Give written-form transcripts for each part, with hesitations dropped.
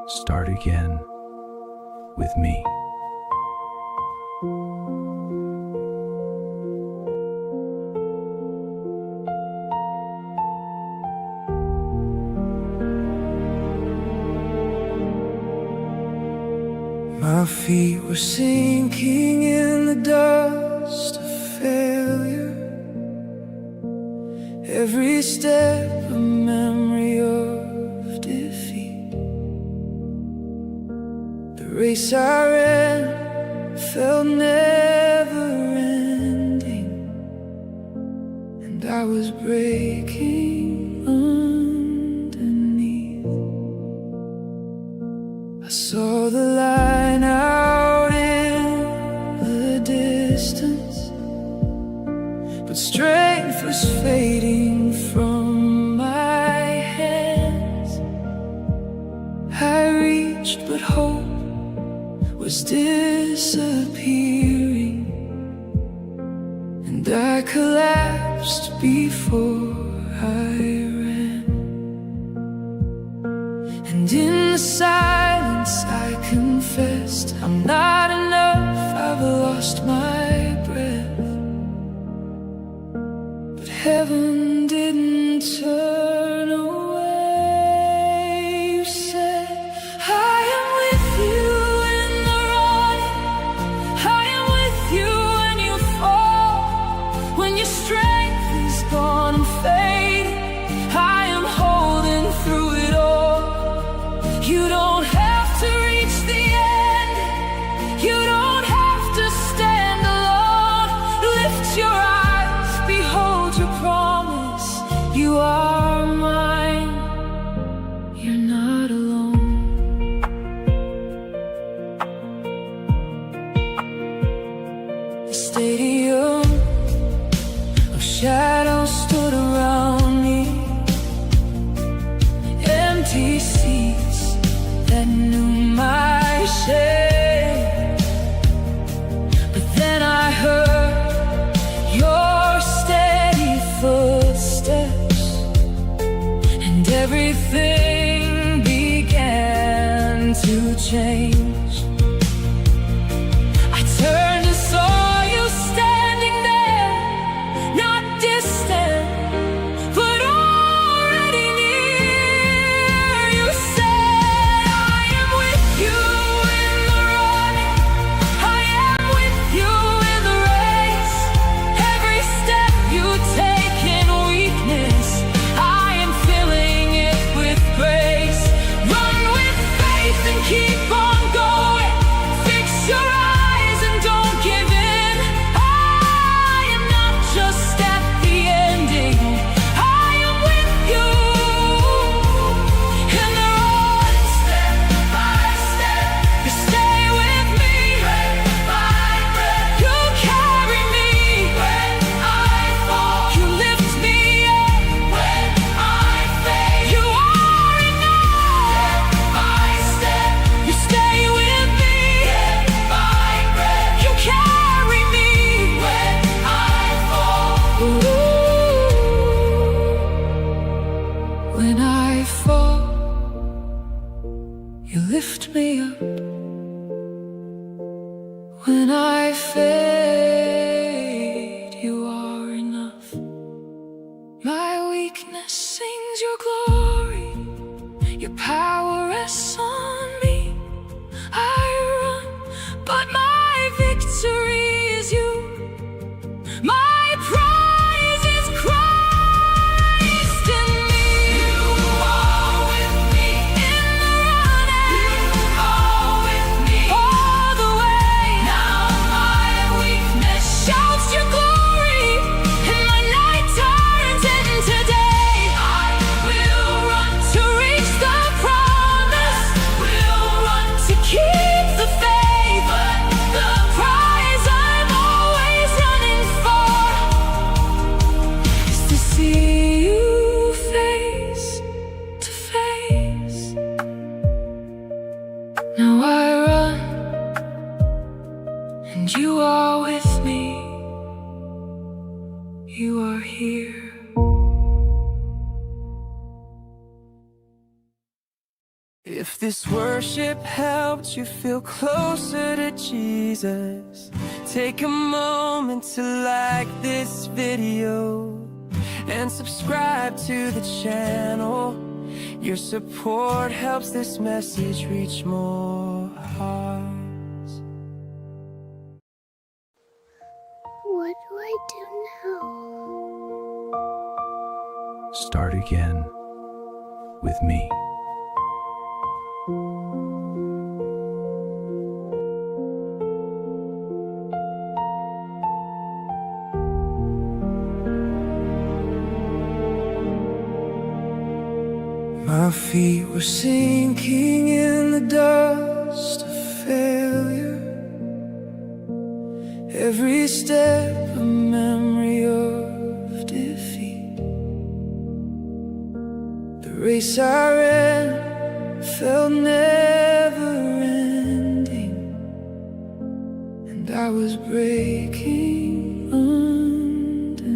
Start again with me. My feet were sinking in the dust of failure. Every step a memory of defeat. The race I ran felt never ending, and I was breaking underneath. I saw the line out in the distance, but strength was fading from my hands. I reached, but hope was disappearing, and I collapsed before I ran. And in the silence I confessed, I'm not enough, I've lost my breath. But heaven didn't turn away. You said, I am with you in the running, I am with you when you fall. When your strength is gone and fading, I am holding through it all. You don't have to reach the end, you don't have to stand alone. Lift your eyes, behold your promise. You are mine, you're not alone. The stadium of shadows stood around me, empty seats that knew my shame. But then I heard your steady footsteps, and everything began to change. I turned and saw you standing there, not distant, but already near. You said, I am with you in the running, I am with you in the race. Every step you take in weakness, I am filling it with grace. Run with faith and keep on going. Fix your eyes and don't give in. I am not just at the ending, I am with you in the run. Step by step, you stay with me. Breath by breath, you carry me. When I fall, you lift me up. When I fade, you are enough. Step by step, you stay with me. Breath by breath, you carry me. When I fall, when I fall, you lift me up. When I fade, you are enough. My weakness sings your glory, your power rests on me. I run, but my victory is you. My prize is Christ in me. You are with me in the running. You are with me all the way. Now my weakness shouts your glory, and my night turns into day. I will run to reach the promise. If this worship helped you feel closer to Jesus, take a moment to like this video and subscribe to the channel. Your support helps this message reach more hearts. What do I do now? Start again with me. My feet were sinking in the dust of failure. Every step a memory of defeat. The race I ran felt never ending, and I was breaking underneath.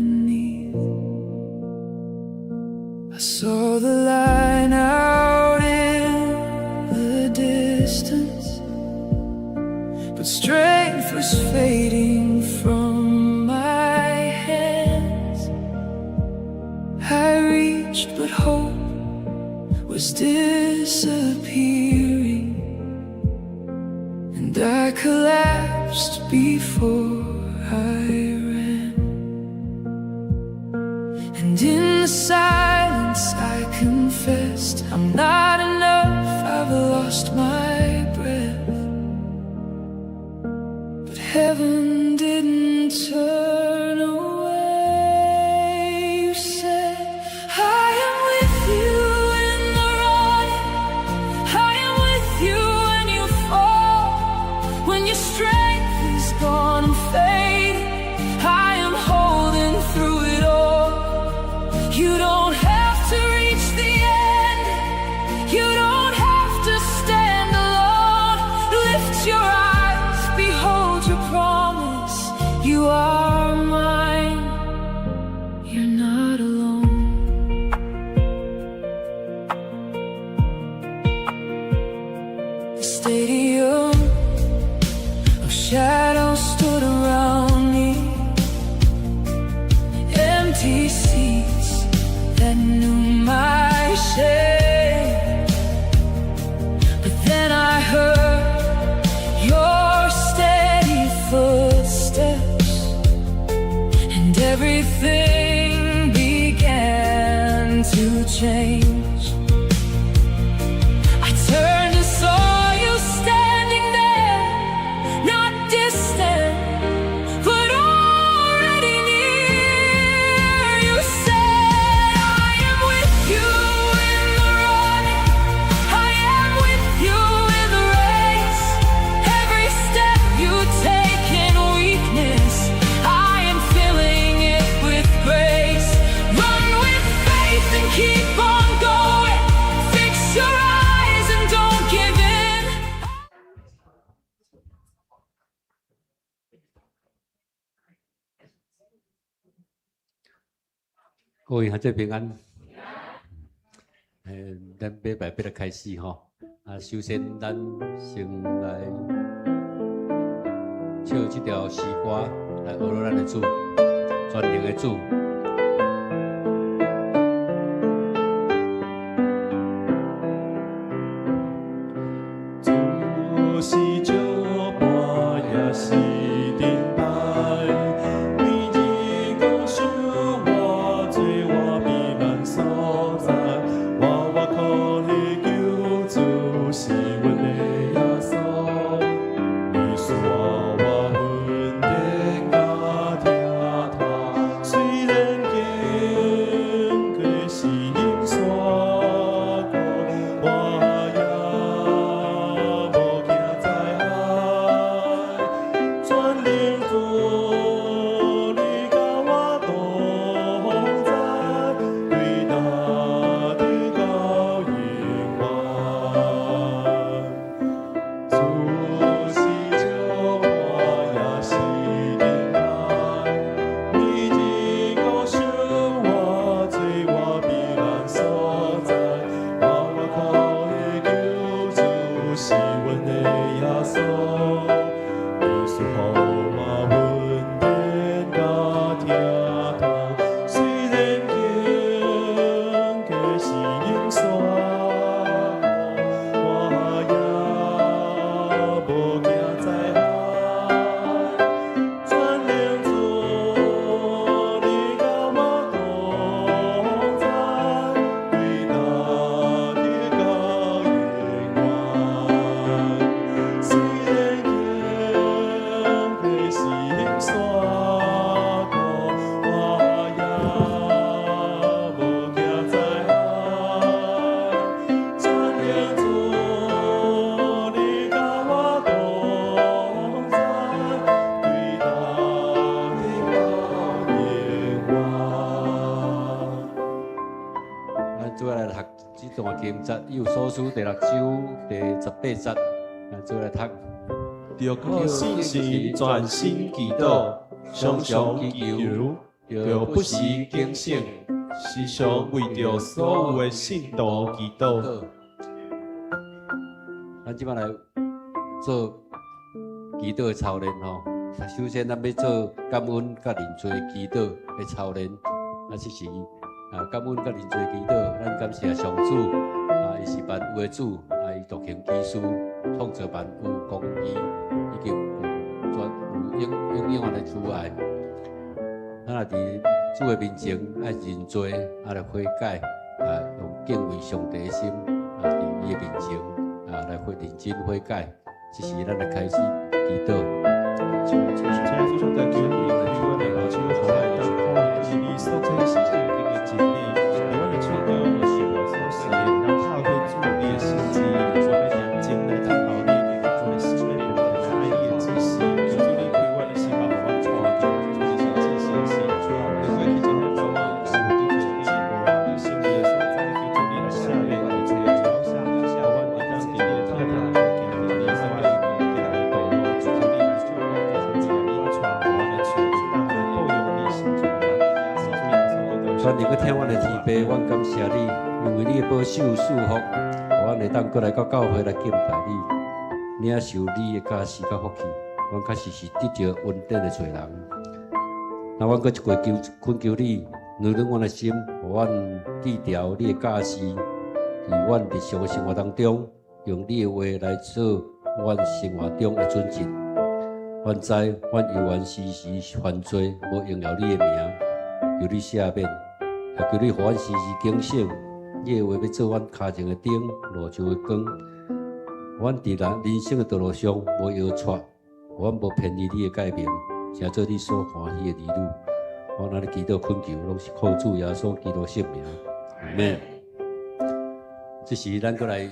I saw the line out in the distance, but strength was fading from my hands. I reached, but hope was disappearing, and I collapsed before I ran. And in the silence I confessed, I'm not enough, I've lost my breath. But heaven didn't turn away. You said, I am with you in the running, I am with you when you fall. When your strength is gone and fading, I am holding through it all. You don't have to reach the end, you don't have to stand alone. Lift your eyes, behold your promise. You are mine, you're not alone. The stadium of shadows stood around me, empty seats that knew my shame. But then I heard your steady footsteps, and everything began to change. I turned and saw you standing there, not distant, but already near. You said, I am with you in the running, I am with you in the race. Every step you take in weakness, I am filling it with grace. Run with faith and keep on going. Fix your eyes and don't give in. 各位下这平安。咱礼拜要来开始吼。首先咱先来唱这条诗歌，来学了咱的主，全能的主。主是借伴，也是顶摆。 虽然节，以有所书第6章第18节，做来读。着靠信心全心祈祷，常常祈求，着不时警醒，时常为着所有的信徒祈祷。咱即摆来做祈祷的操练吼。首先，咱要做感恩甲认罪的祈祷的操练。这是感恩甲认罪的祈祷，咱感谢上主伊是万有的主，伊独行其事，创造万有公义，以及有永远的慈爱。咱若伫主的面前爱认罪，来悔改，用敬畏上帝的心，伫伊的面前来认真悔改，这是咱来开始祈祷。主上帝求你，为我们老手好来当好的是你所做的事情的真理，为我们创造的是我所是的，让靠对主你的心志，做个认真来当好你，做个心里面来爱你的指示，求主你为我的心把我创造，做个指示的心，你过去将来把我心里的指示，我心里的所在，求主你来下面的这个朝下，把我们当给你的特别，给你的所爱，给你的道路，求主你来救我。愿你去听阮的天父，阮感谢你，因为你的保守祝福，阮会当过来到教会来敬拜你，领受你的加持甲福气。阮确实是得着恩典的罪人。那阮搁一过恳求你，暖暖阮的心，互阮记牢你的加持，伫阮日常的生活当中，用你的话来做阮生活中的准则。阮知阮有缘时时犯罪，无荣耀你的名，求你赦免。也求你，互阮时时警醒，你的话要做阮脚前的灯，路上的光。阮伫人生的道路上无摇错，阮无偏离你的诫命，成做你所欢喜的儿女。我那里祈祷恳求，拢是靠主耶稣基督圣名，阿门。这是咱过来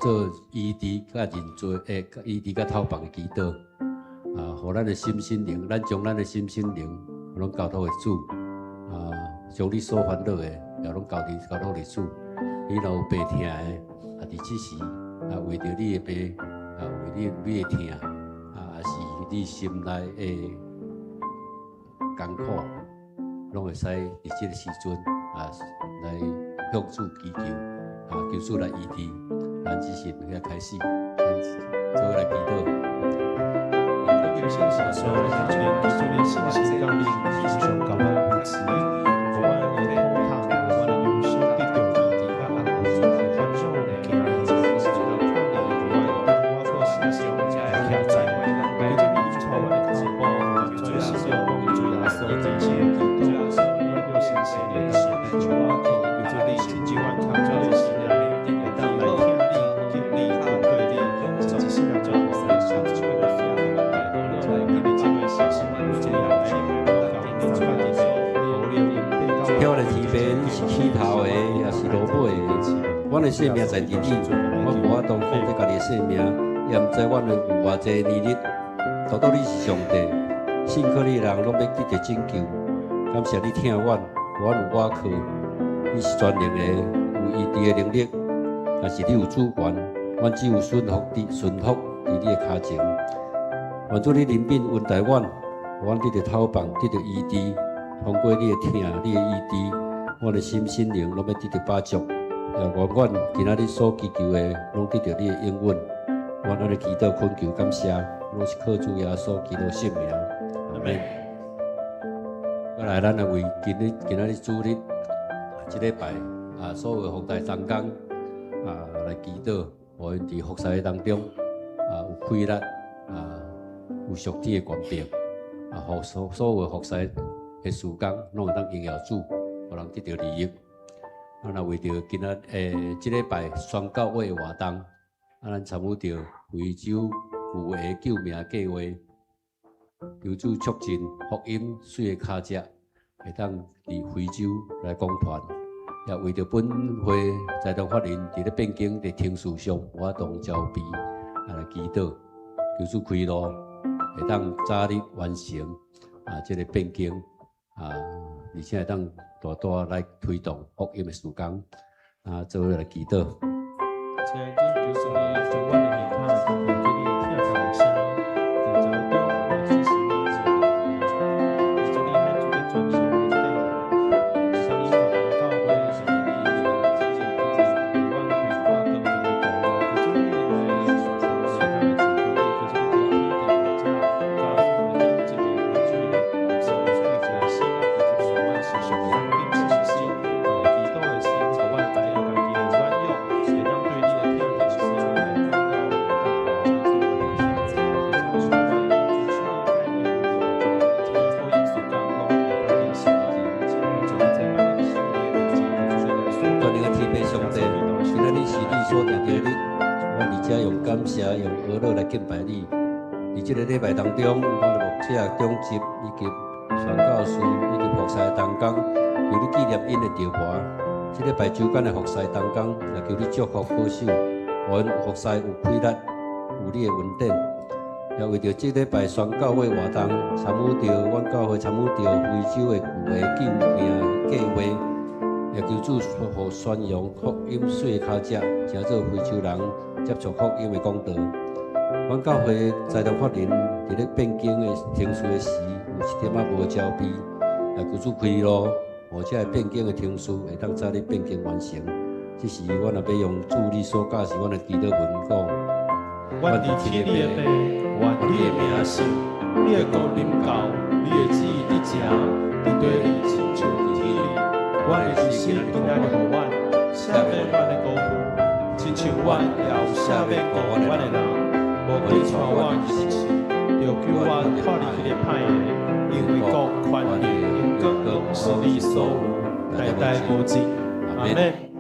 做医治甲认罪医治甲讨放的祈祷互咱的心灵，咱将咱的心灵拢交托给主。将你所烦恼的，也拢交托给主。你若有病痛的，伫即时为着你的病为你的痛是你心内的艰苦，拢会使伫即个时阵来向主祈求求主来医治。咱只是要开始，做来祈祷。有信心，所有的决定，做你信心刚力，英雄高安无耻。阮的性命在伫你，我无法度控制家己的性命，也毋知阮有偌济年日。独独你是上帝，信靠你的人拢要得到拯救。感谢你听阮，阮有倚靠，你是全能的，有医治的能力。但是你有主权，阮只有顺服伫你的脚前。愿主你怜悯恩待阮，阮得到讨放，得到医治。通过你的听，你的医治，阮的心灵拢要得到饱足。也愿阮今仔日所祈求的，拢得到你的应允。阮安尼祈祷恳求感谢，拢是靠主耶稣基督圣名，阿门。再来，咱来为今仔日主日这礼拜所有的服侍同工来祈祷，互因伫服侍当中有快乐有属天的权柄互所有的服侍的事工拢会当荣耀主，互人得到利益。咱为着今仔这礼拜宣教会的活动，咱参与着非洲父的救命计划，求主促进福音水的脚迹，会当伫非洲来讲传，也为着本会财团法人伫咧变更伫听事上，我同招备来祈祷，求主开路，会当早日完成这个变更而且会当大大来推动福音的事工。做伙来祈祷。亲爱的主，求你将我的眼看，给你听在我声，在朝中我只是你自己。求你ให้主的专属我的上一堂教会是你的自己万回化更名的道路，可是你的爱所说的他的主可以，可是你的天地国家，告诉我们这个我去是这个希腊的这个万事上的并不是心，基督的心，从万在有感己的软弱，也让对你的天地下来荣耀。全能的天父上帝，今仔日是你所定的日，我伫遮用感谢、用娱乐来敬拜你。伫这个礼拜当中，我的牧者、中级以及传教士以及服侍的同工，求你纪念因的条盘。这礼拜周间的服侍同工，也求你祝福保守，阮服侍有规律，有你的稳定。也为着这礼拜宣教会活动，参与着阮教会参与着非洲的旧的救命计划。也求主互宣扬福音水的脚者，成做非洲人接触福音的讲道。阮教会在堂法人伫咧变更的停事的时，有一点仔无焦逼，也求主开路，或者变更的停事会当早日变更完成。这是阮也要用主你所教示阮的祈祷文讲。阮伫天你的地，愿你的名圣，你的国临到，你的旨意伫遮，伫地里亲像伫天里。阮的日心今仔日互阮，赦免阮的辜负，亲像阮也有赦免过阮的人，无对带阮入试，就救阮脱离迄个歹的，因为国、权力、荣光是你所有，代代无尽。阿门。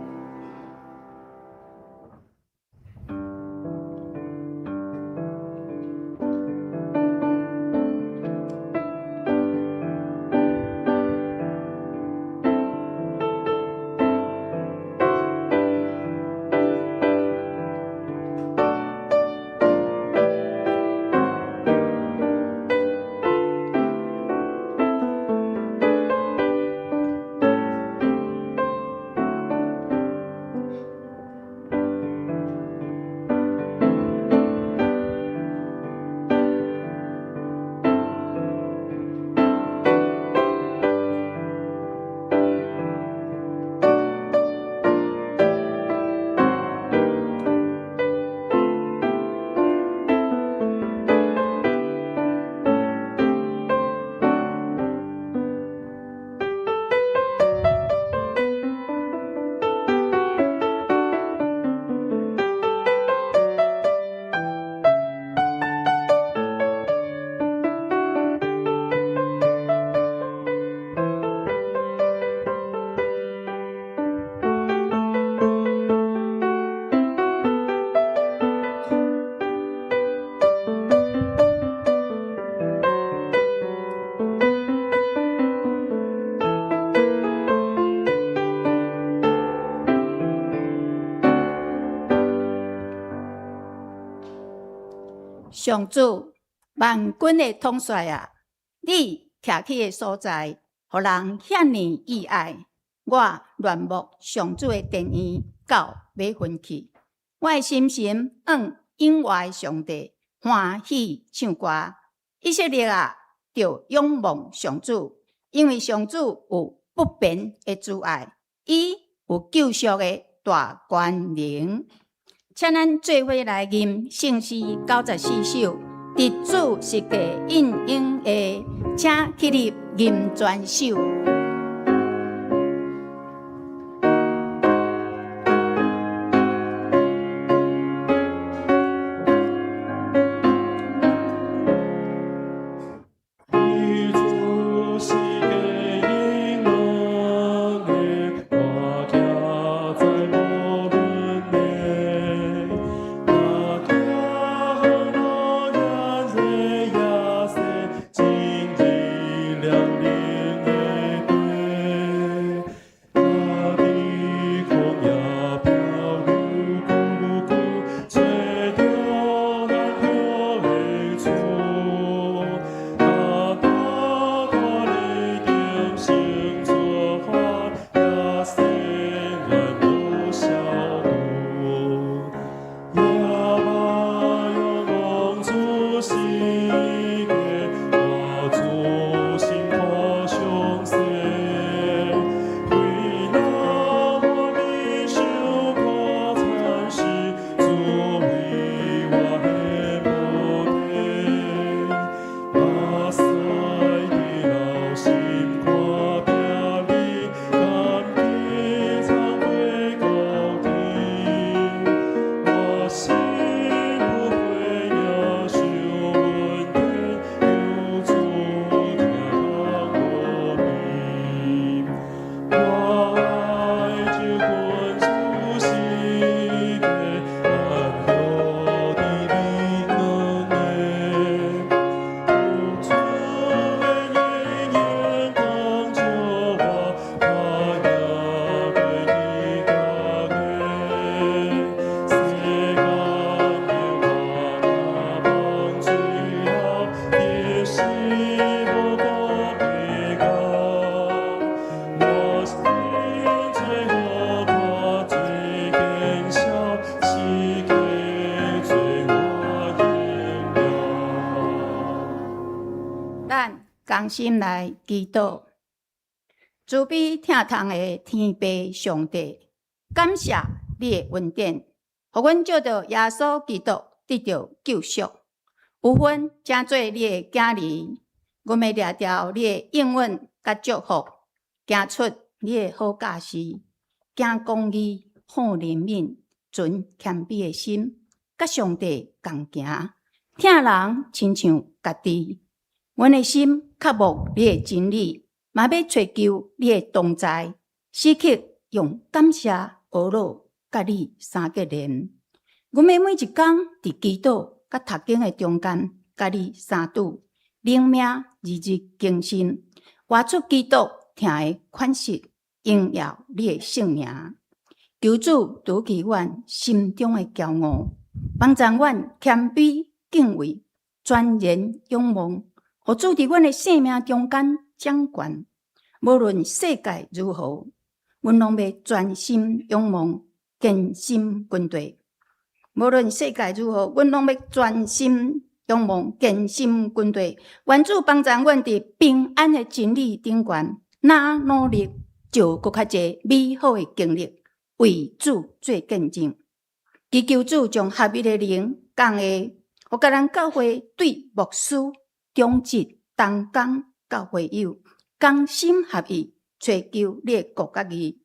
上主，万军的统帅啊，你徛起的所在，互人遐尼意爱。我恋慕上主的殿院，到要分去。我的心永怀上帝，欢喜唱歌。以色列啊，就仰望上主，因为上主有不变的慈爱，伊有救赎的大权能。请咱做伙来吟圣诗94首，伫主是个应用的，请起立吟全首。亮灵的同心来祈祷。慈悲疼痛的天父上帝，感谢你的恩典，互阮借着耶稣基督得到救赎。有份成做你的囝儿，阮要掠着你的应允甲祝福，行出你的好教示，行公义、好怜悯、存谦卑的心，甲上帝共行，疼人亲像家己。阮的心渴慕你的真理，嘛要追求你的同在，时刻用感谢、懊恼，甲你相结连。阮要每一工伫祈祷甲读经的中间，甲你相拄，灵命日日更新，活出基督听的款式，荣耀你的圣名。求主除去阮心中的骄傲，帮助阮谦卑敬畏，全然仰望，互主伫阮的生命中间掌权。无论世界如何，阮拢要专心仰望，坚心军队。无论世界如何，阮拢要专心仰望，坚心军队。愿主帮助阮伫平安的真理顶悬，哪努力就搁较侪美好的经历，为主做见证。祈求主将合一的灵降下，互甲咱教会对牧师、中职、同工、教会友同心合意，追求你的国家义。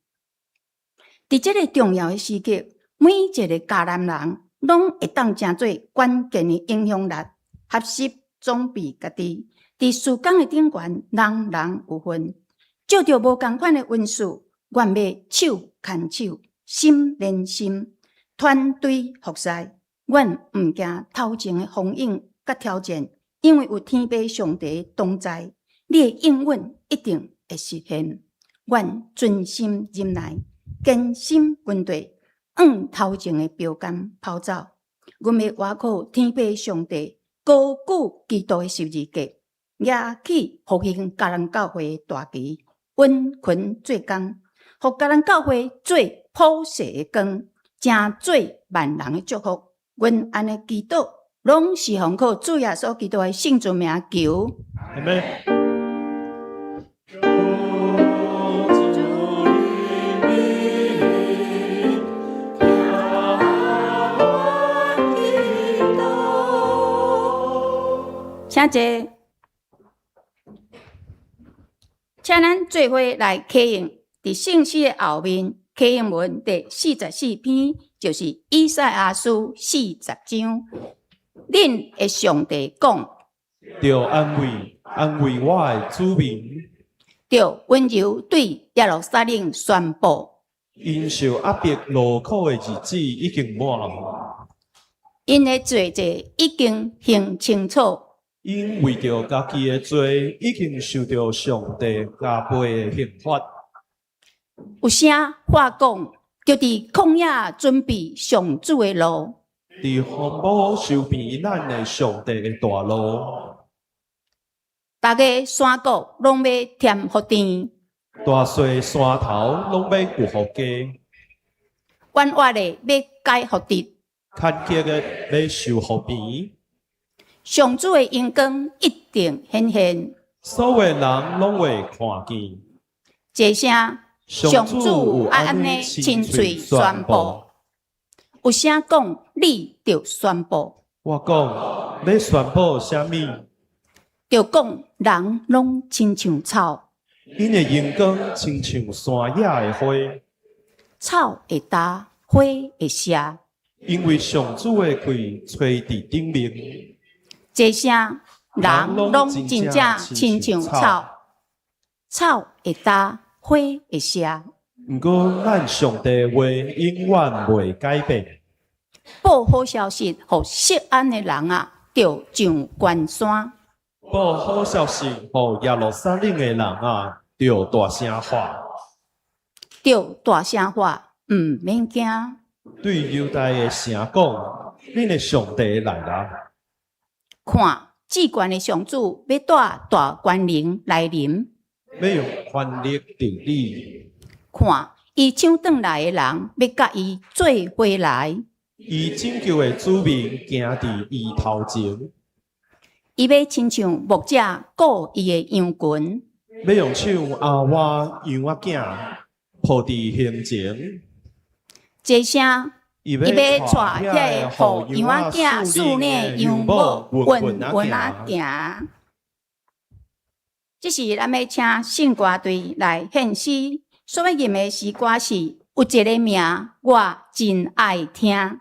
伫这个重要的时刻，每一个迦南人拢会当成做关键的影响力，合适装备家己，伫事工的顶悬，人人有份。照着无共款的恩赐，愿要手牵手，心连心，团队服侍。阮毋惊头前的风影甲挑战，因为有天父上帝同在，你的应允一定会实现。阮专心忍耐，坚心军队，往头前的标杆跑走。阮要倚靠天父上帝高举基督的十字架，举起复兴迦南教会的大旗，稳群做工，互迦南教会做普世的光，成做万人的祝福。阮安尼祈祷，拢是奉靠主耶稣基督的圣主名求。阿门。请坐，请咱做伙来启应。伫圣诗的后面，启应文第44篇，就是以赛亚书40章。恁的上帝讲：着安慰我的子民，着温柔对耶路撒冷宣布，因受压迫劳苦的日子已经满，因的罪债已经行清楚。因为着家己的罪，已经受到上帝加倍的刑罚。有声话讲，就伫旷野准备上主的路，伫荒漠修平咱的上帝的大路。逐个山谷拢要添福田，大细山头拢要有福家，弯弯的要解福地，坎坷的要受福平。上主的荣光一定显现，所有人拢会看见。这声上主有安尼亲嘴宣布，有声讲你着宣布，我讲要宣布啥物？着讲人拢亲像草，因的阳光亲像山野的花，草会焦，花会谢。因为上主的气吹伫顶面。这声人拢真正亲像草，草会焦，花会谢。毋过咱上帝的话永远袂改变。报好消息，互失安的人啊，着上关山。报好消息，互耶路撒冷的人啊，着大声喊，着大声喊，毋免惊。对犹大的城讲：恁的上帝来啦！看，至高的上主要带大官灵来临。要用权力治理。看，伊抢转来的人要甲伊做伙来。伊拯救的子民行伫伊头前。伊要亲像牧者顾伊的羊群，要用手后我羊仔囝抱伫胸前，这声伊伊要带遐个互羊仔囝思念的羊母稳稳啊行。这是咱要请圣歌队来献诗，所要吟的诗歌是有一个名我真爱听。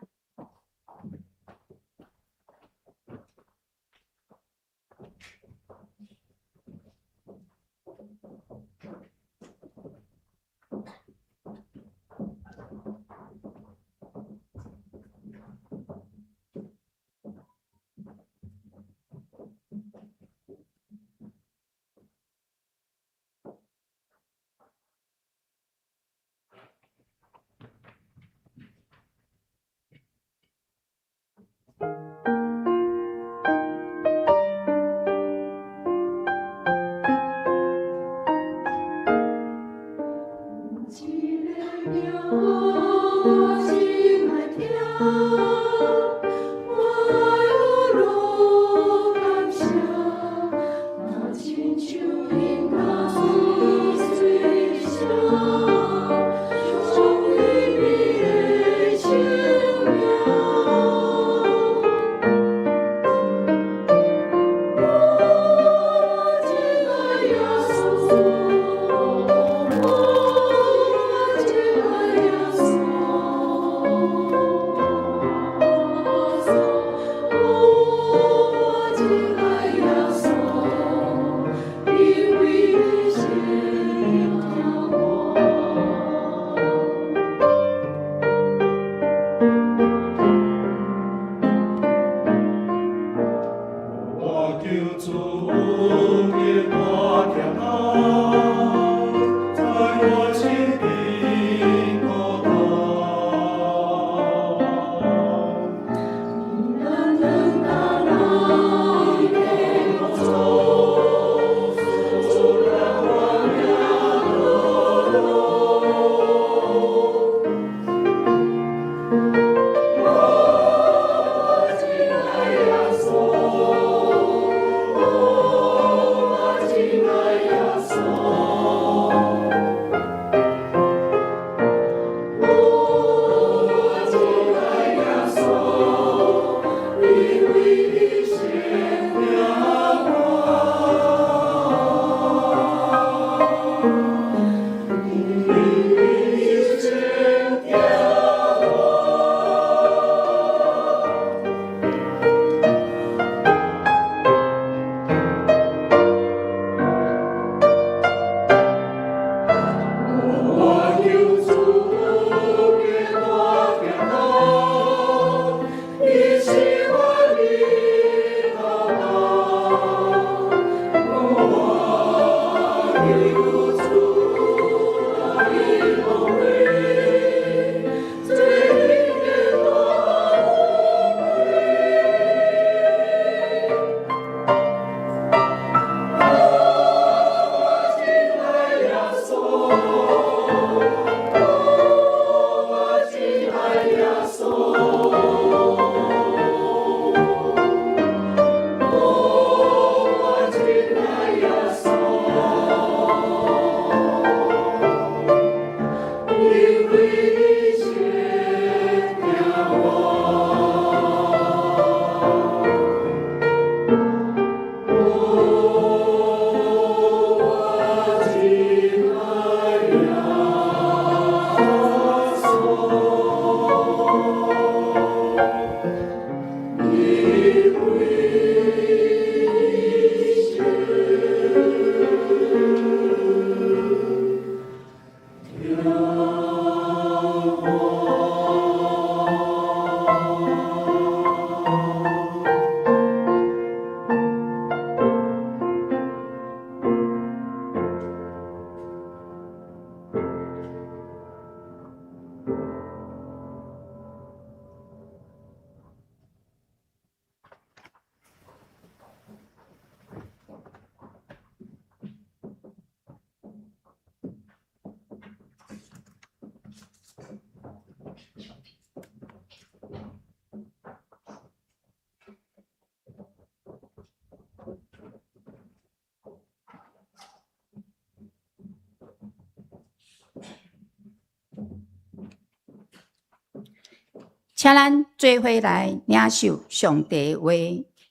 请咱做伙来领受上帝的话，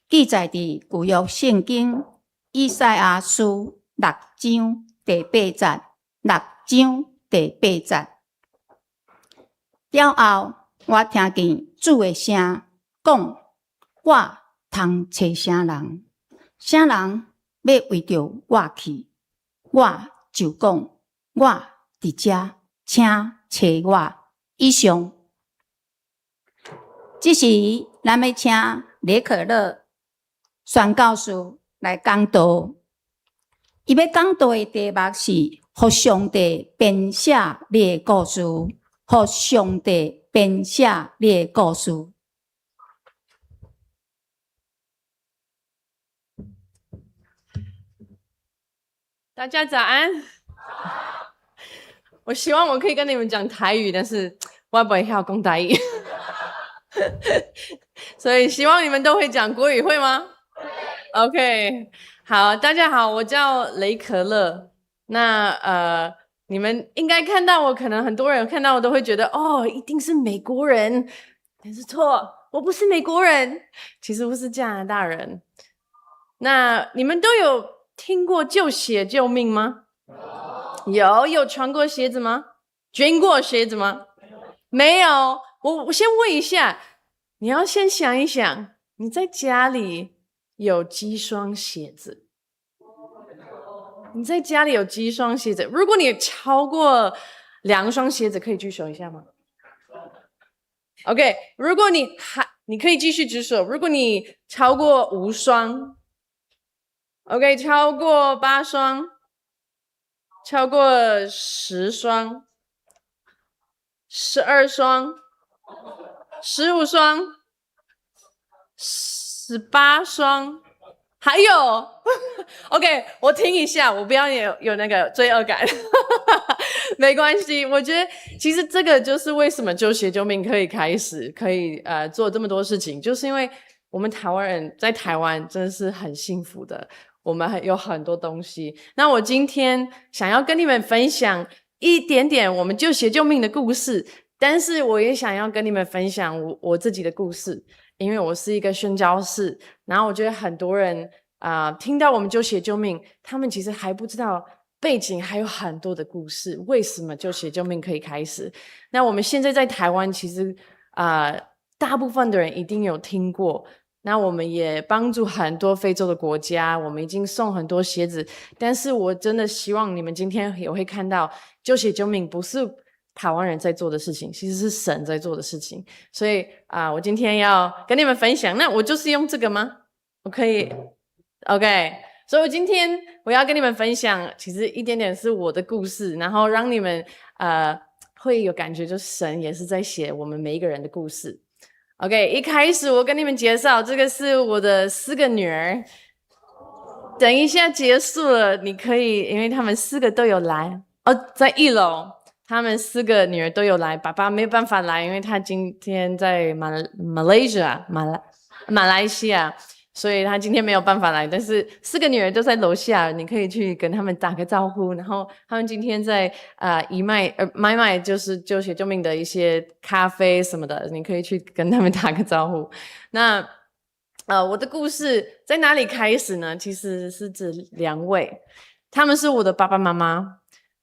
记载伫旧约圣经以赛亚书6章第8节，6章第8节。了后，我听见主的声讲：我通找啥人？啥人要为着我去？我就讲：我伫遮，请找我。以上。这时，咱要请雷可勒宣教师来讲道。伊要讲道的题目是“互上帝编写你的故事”，互上帝编写你的故事。大家早安。我希望我可以跟你们讲台语，但是我不会讲台语。所以希望你们都会讲国语，会吗？ OK， 好，大家好，我叫雷可勒。那你们应该看到我，可能很多人看到我都会觉得，哦，一定是美国人，但是错，我不是美国人，其实我是加拿大人。那你们都有听过救血救命吗？有穿过鞋子吗？捐过鞋子吗？没有。我先问一下，你要先想一想，你在家里有几双鞋子？你在家里有几双鞋子？如果你超过2双鞋子，可以举手一下吗 ？OK， 如果你可以继续举手。如果你超过5双 ，OK， 超过8双，超过10双，12双。15双，18双，还有，OK， 我听一下，我不要有那个罪恶感，没关系。我觉得其实这个就是为什么救血救命可以开始，可以做这么多事情，就是因为我们台湾人在台湾真的是很幸福的，我们有很多东西。那我今天想要跟你们分享一点点我们救血救命的故事。但是我也想要跟你们分享我自己的故事，因为我是一个宣教士。然后我觉得很多人听到我们救血救命，他们其实还不知道背景还有很多的故事，为什么救血救命可以开始。那我们现在在台湾，其实大部分的人一定有听过。那我们也帮助很多非洲的国家，我们已经送很多鞋子。但是我真的希望你们今天也会看到，救血救命不是台湾人在做的事情，其实是神在做的事情。所以我今天要跟你们分享，那我就是用这个吗？我可以 OK， 所以我今天我要跟你们分享，其实一点点是我的故事，然后让你们会有感觉，就是神也是在写我们每一个人的故事。OK， 一开始我跟你们介绍，这个是我的4个女儿。等一下结束了，你可以，因为他们4个都有来在1楼。他们4个女儿都有来，爸爸没有办法来，因为他今天在马来西亚，所以他今天没有办法来。但是4个女儿都在楼下，你可以去跟他们打个招呼。然后他们今天在买就是救血救命的一些咖啡什么的，你可以去跟他们打个招呼。那我的故事在哪里开始呢？其实是指2位，他们是我的爸爸妈妈。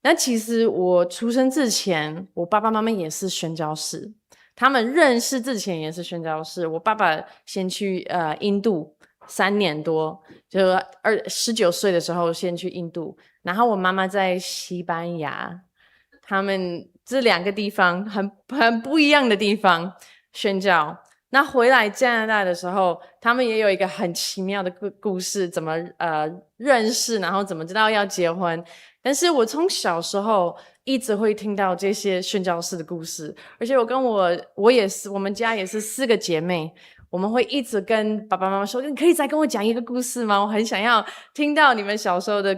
那其实我出生之前，我爸爸妈妈也是宣教士，他们认识之前也是宣教士。我爸爸先去印度3年多，就19岁的时候先去印度，然后我妈妈在西班牙，他们这2个地方很不一样的地方宣教。那回来加拿大的时候，他们也有一个很奇妙的故事，怎么认识，然后怎么知道要结婚。但是我从小时候一直会听到这些宣教士的故事，而且我也是，我们家也是4个姐妹，我们会一直跟爸爸妈妈说，你可以再跟我讲一个故事吗？我很想要听到你们小时候的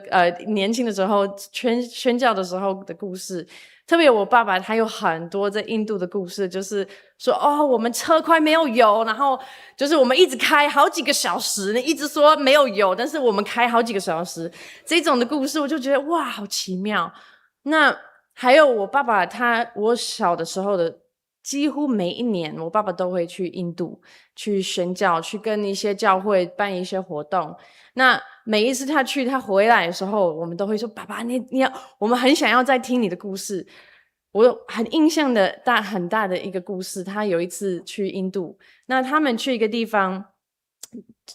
年轻的时候宣教的时候的故事。特别我爸爸他有很多在印度的故事，就是说我们车快没有油，然后就是我们一直开好几个小时，你一直说没有油，但是我们开好几个小时，这种的故事我就觉得哇好奇妙。那还有我爸爸我小的时候的几乎每一年我爸爸都会去印度去宣教，去跟一些教会办一些活动。那每一次他回来的时候，我们都会说：“爸爸，你要，我们很想要再听你的故事。”我有很印象的很大的一个故事，他有一次去印度，那他们去一个地方，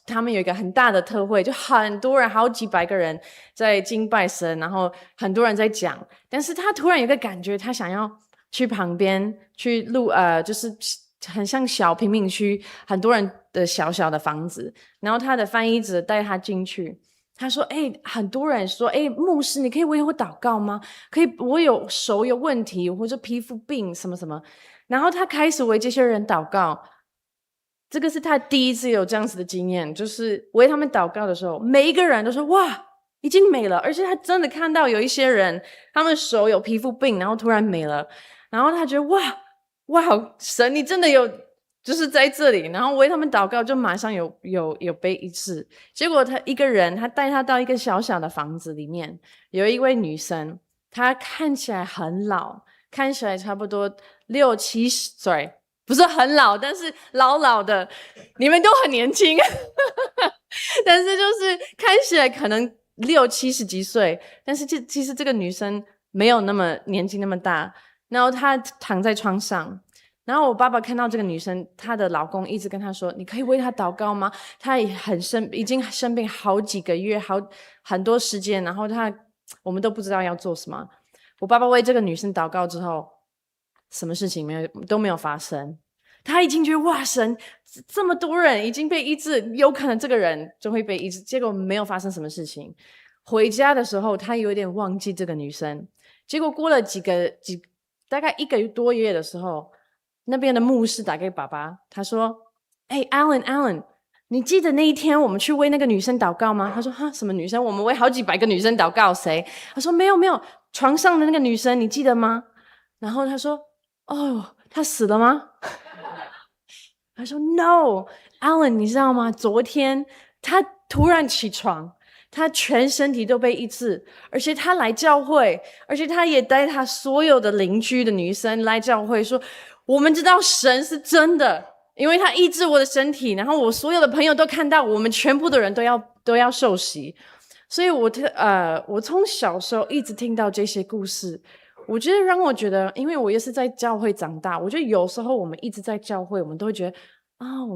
他们有一个很大的特会，就很多人，好几百个人在敬拜神，然后很多人在讲，但是他突然有一个感觉，他想要去旁边去录，就是很像小贫民区，很多人的小小的房子，然后他的翻译者带他进去。他说：“很多人说，牧师，你可以为我祷告吗？可以，我有手有问题，或者皮肤病什么什么。”然后他开始为这些人祷告。这个是他第一次有这样子的经验，就是为他们祷告的时候，每一个人都说：“哇，已经没了。”而且他真的看到有一些人，他们手有皮肤病，然后突然没了。然后他觉得：“哇，神，你真的有。”就是在这里，然后为他们祷告，就马上有被医治。结果他一个人，他带他到一个小小的房子里面，有一位女生，她看起来很老，看起来差不多60-70岁，不是很老，但是老的，你们都很年轻，但是就是看起来可能60-70几岁，但是其实这个女生没有那么年纪那么大，然后她躺在床上。然后我爸爸看到这个女生，她的老公一直跟她说：“你可以为她祷告吗？她也已经生病好几个月，很多时间，然后我们都不知道要做什么。”我爸爸为这个女生祷告之后，什么事情都没有发生。他已经觉得哇，神这么多人已经被医治，有可能这个人就会被医治，结果没有发生什么事情。回家的时候，他有点忘记这个女生。结果过了大概1个多月的时候。那边的牧师打给爸爸，他说：“Alan， 你记得那一天我们去为那个女生祷告吗？”他说：“哈，什么女生？我们为好几百个女生祷告，谁？”他说：“没有，床上的那个女生，你记得吗？”然后他说：“哦，她死了吗？”他说 ：“No，Alan， 你知道吗？昨天她突然起床。”他全身体都被医治，而且他来教会，而且他也带他所有的邻居的女生来教会，说我们知道神是真的，因为他医治我的身体，然后我所有的朋友都看到，我们全部的人都要受洗。所以我从小时候一直听到这些故事，我觉得让我觉得，因为我也是在教会长大，我觉得有时候我们一直在教会，我们都会觉得我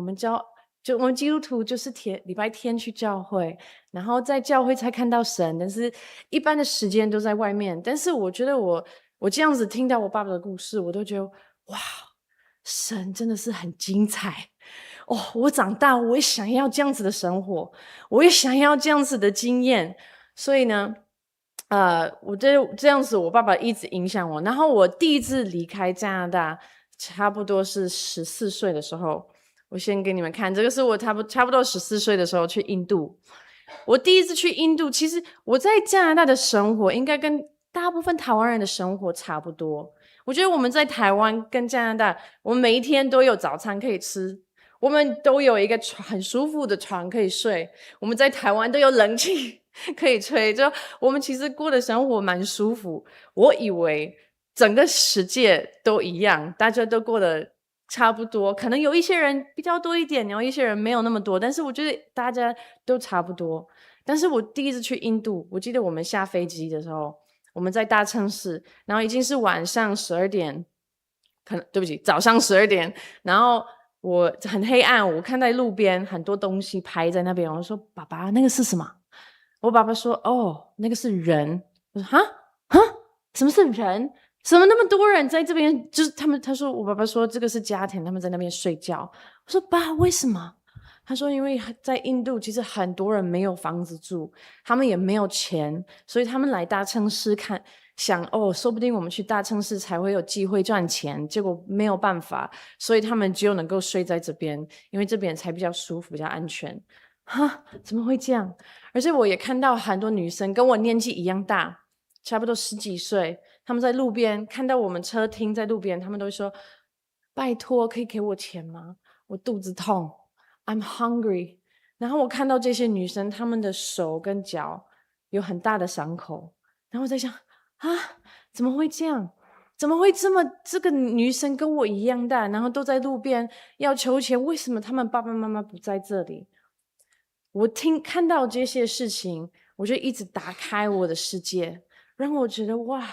们基督徒就是礼拜天去教会，然后在教会才看到神，但是一般的时间都在外面。但是我觉得我这样子听到我爸爸的故事，我都觉得哇，神真的是很精彩哦！我长大我也想要这样子的生活，我也想要这样子的经验。所以呢我觉得这样子我爸爸一直影响我。然后我第一次离开加拿大差不多是14岁的时候，我先给你们看，这个是我差不多14岁的时候去印度。我第一次去印度，其实我在加拿大的生活应该跟大部分台湾人的生活差不多。我觉得我们在台湾跟加拿大，我们每一天都有早餐可以吃，我们都有一个很舒服的床可以睡，我们在台湾都有冷气可以吹，就我们其实过的生活蛮舒服。我以为整个世界都一样，大家都过得差不多，可能有一些人比较多一点，有一些人没有那么多，但是我觉得大家都差不多。但是我第一次去印度，我记得我们下飞机的时候，我们在大城市，然后已经是晚上12点，对不起，早上12点，然后我很黑暗，我看到路边很多东西排在那边，我说爸爸，那个是什么？我爸爸说哦，那个是人。我说哈，什么是人？怎么那么多人在这边？就是他说我爸爸说这个是家庭，他们在那边睡觉。我说爸，为什么？他说因为在印度其实很多人没有房子住，他们也没有钱，所以他们来大城市想说不定我们去大城市才会有机会赚钱，结果没有办法，所以他们只有能够睡在这边，因为这边才比较舒服比较安全。怎么会这样？而且我也看到很多女生跟我年纪一样大，差不多10几岁，他们在路边看到我们车停在路边，他们都会说拜托可以给我钱吗？我肚子痛， I'm hungry。 然后我看到这些女生，她们的手跟脚有很大的伤口，然后我在想怎么会这样？怎么会这个女生跟我一样大，然后都在路边要求钱，为什么他们爸爸妈妈不在这里？我看到这些事情，我就一直打开我的世界，让我觉得哇，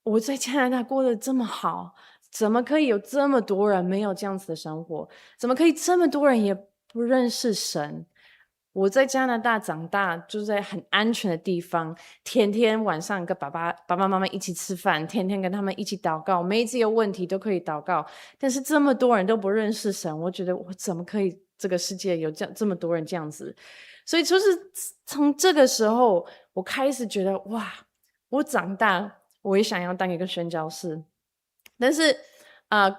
我在加拿大过得这么好，怎么可以有这么多人没有这样子的生活？怎么可以这么多人也不认识神？我在加拿大长大，就在很安全的地方，天天晚上跟爸爸妈妈一起吃饭，天天跟他们一起祷告，每一次有问题都可以祷告。但是这么多人都不认识神，我觉得我怎么可以这个世界有这么多人这样子？所以就是从这个时候，我开始觉得哇，我长大我也想要当一个宣教士。但是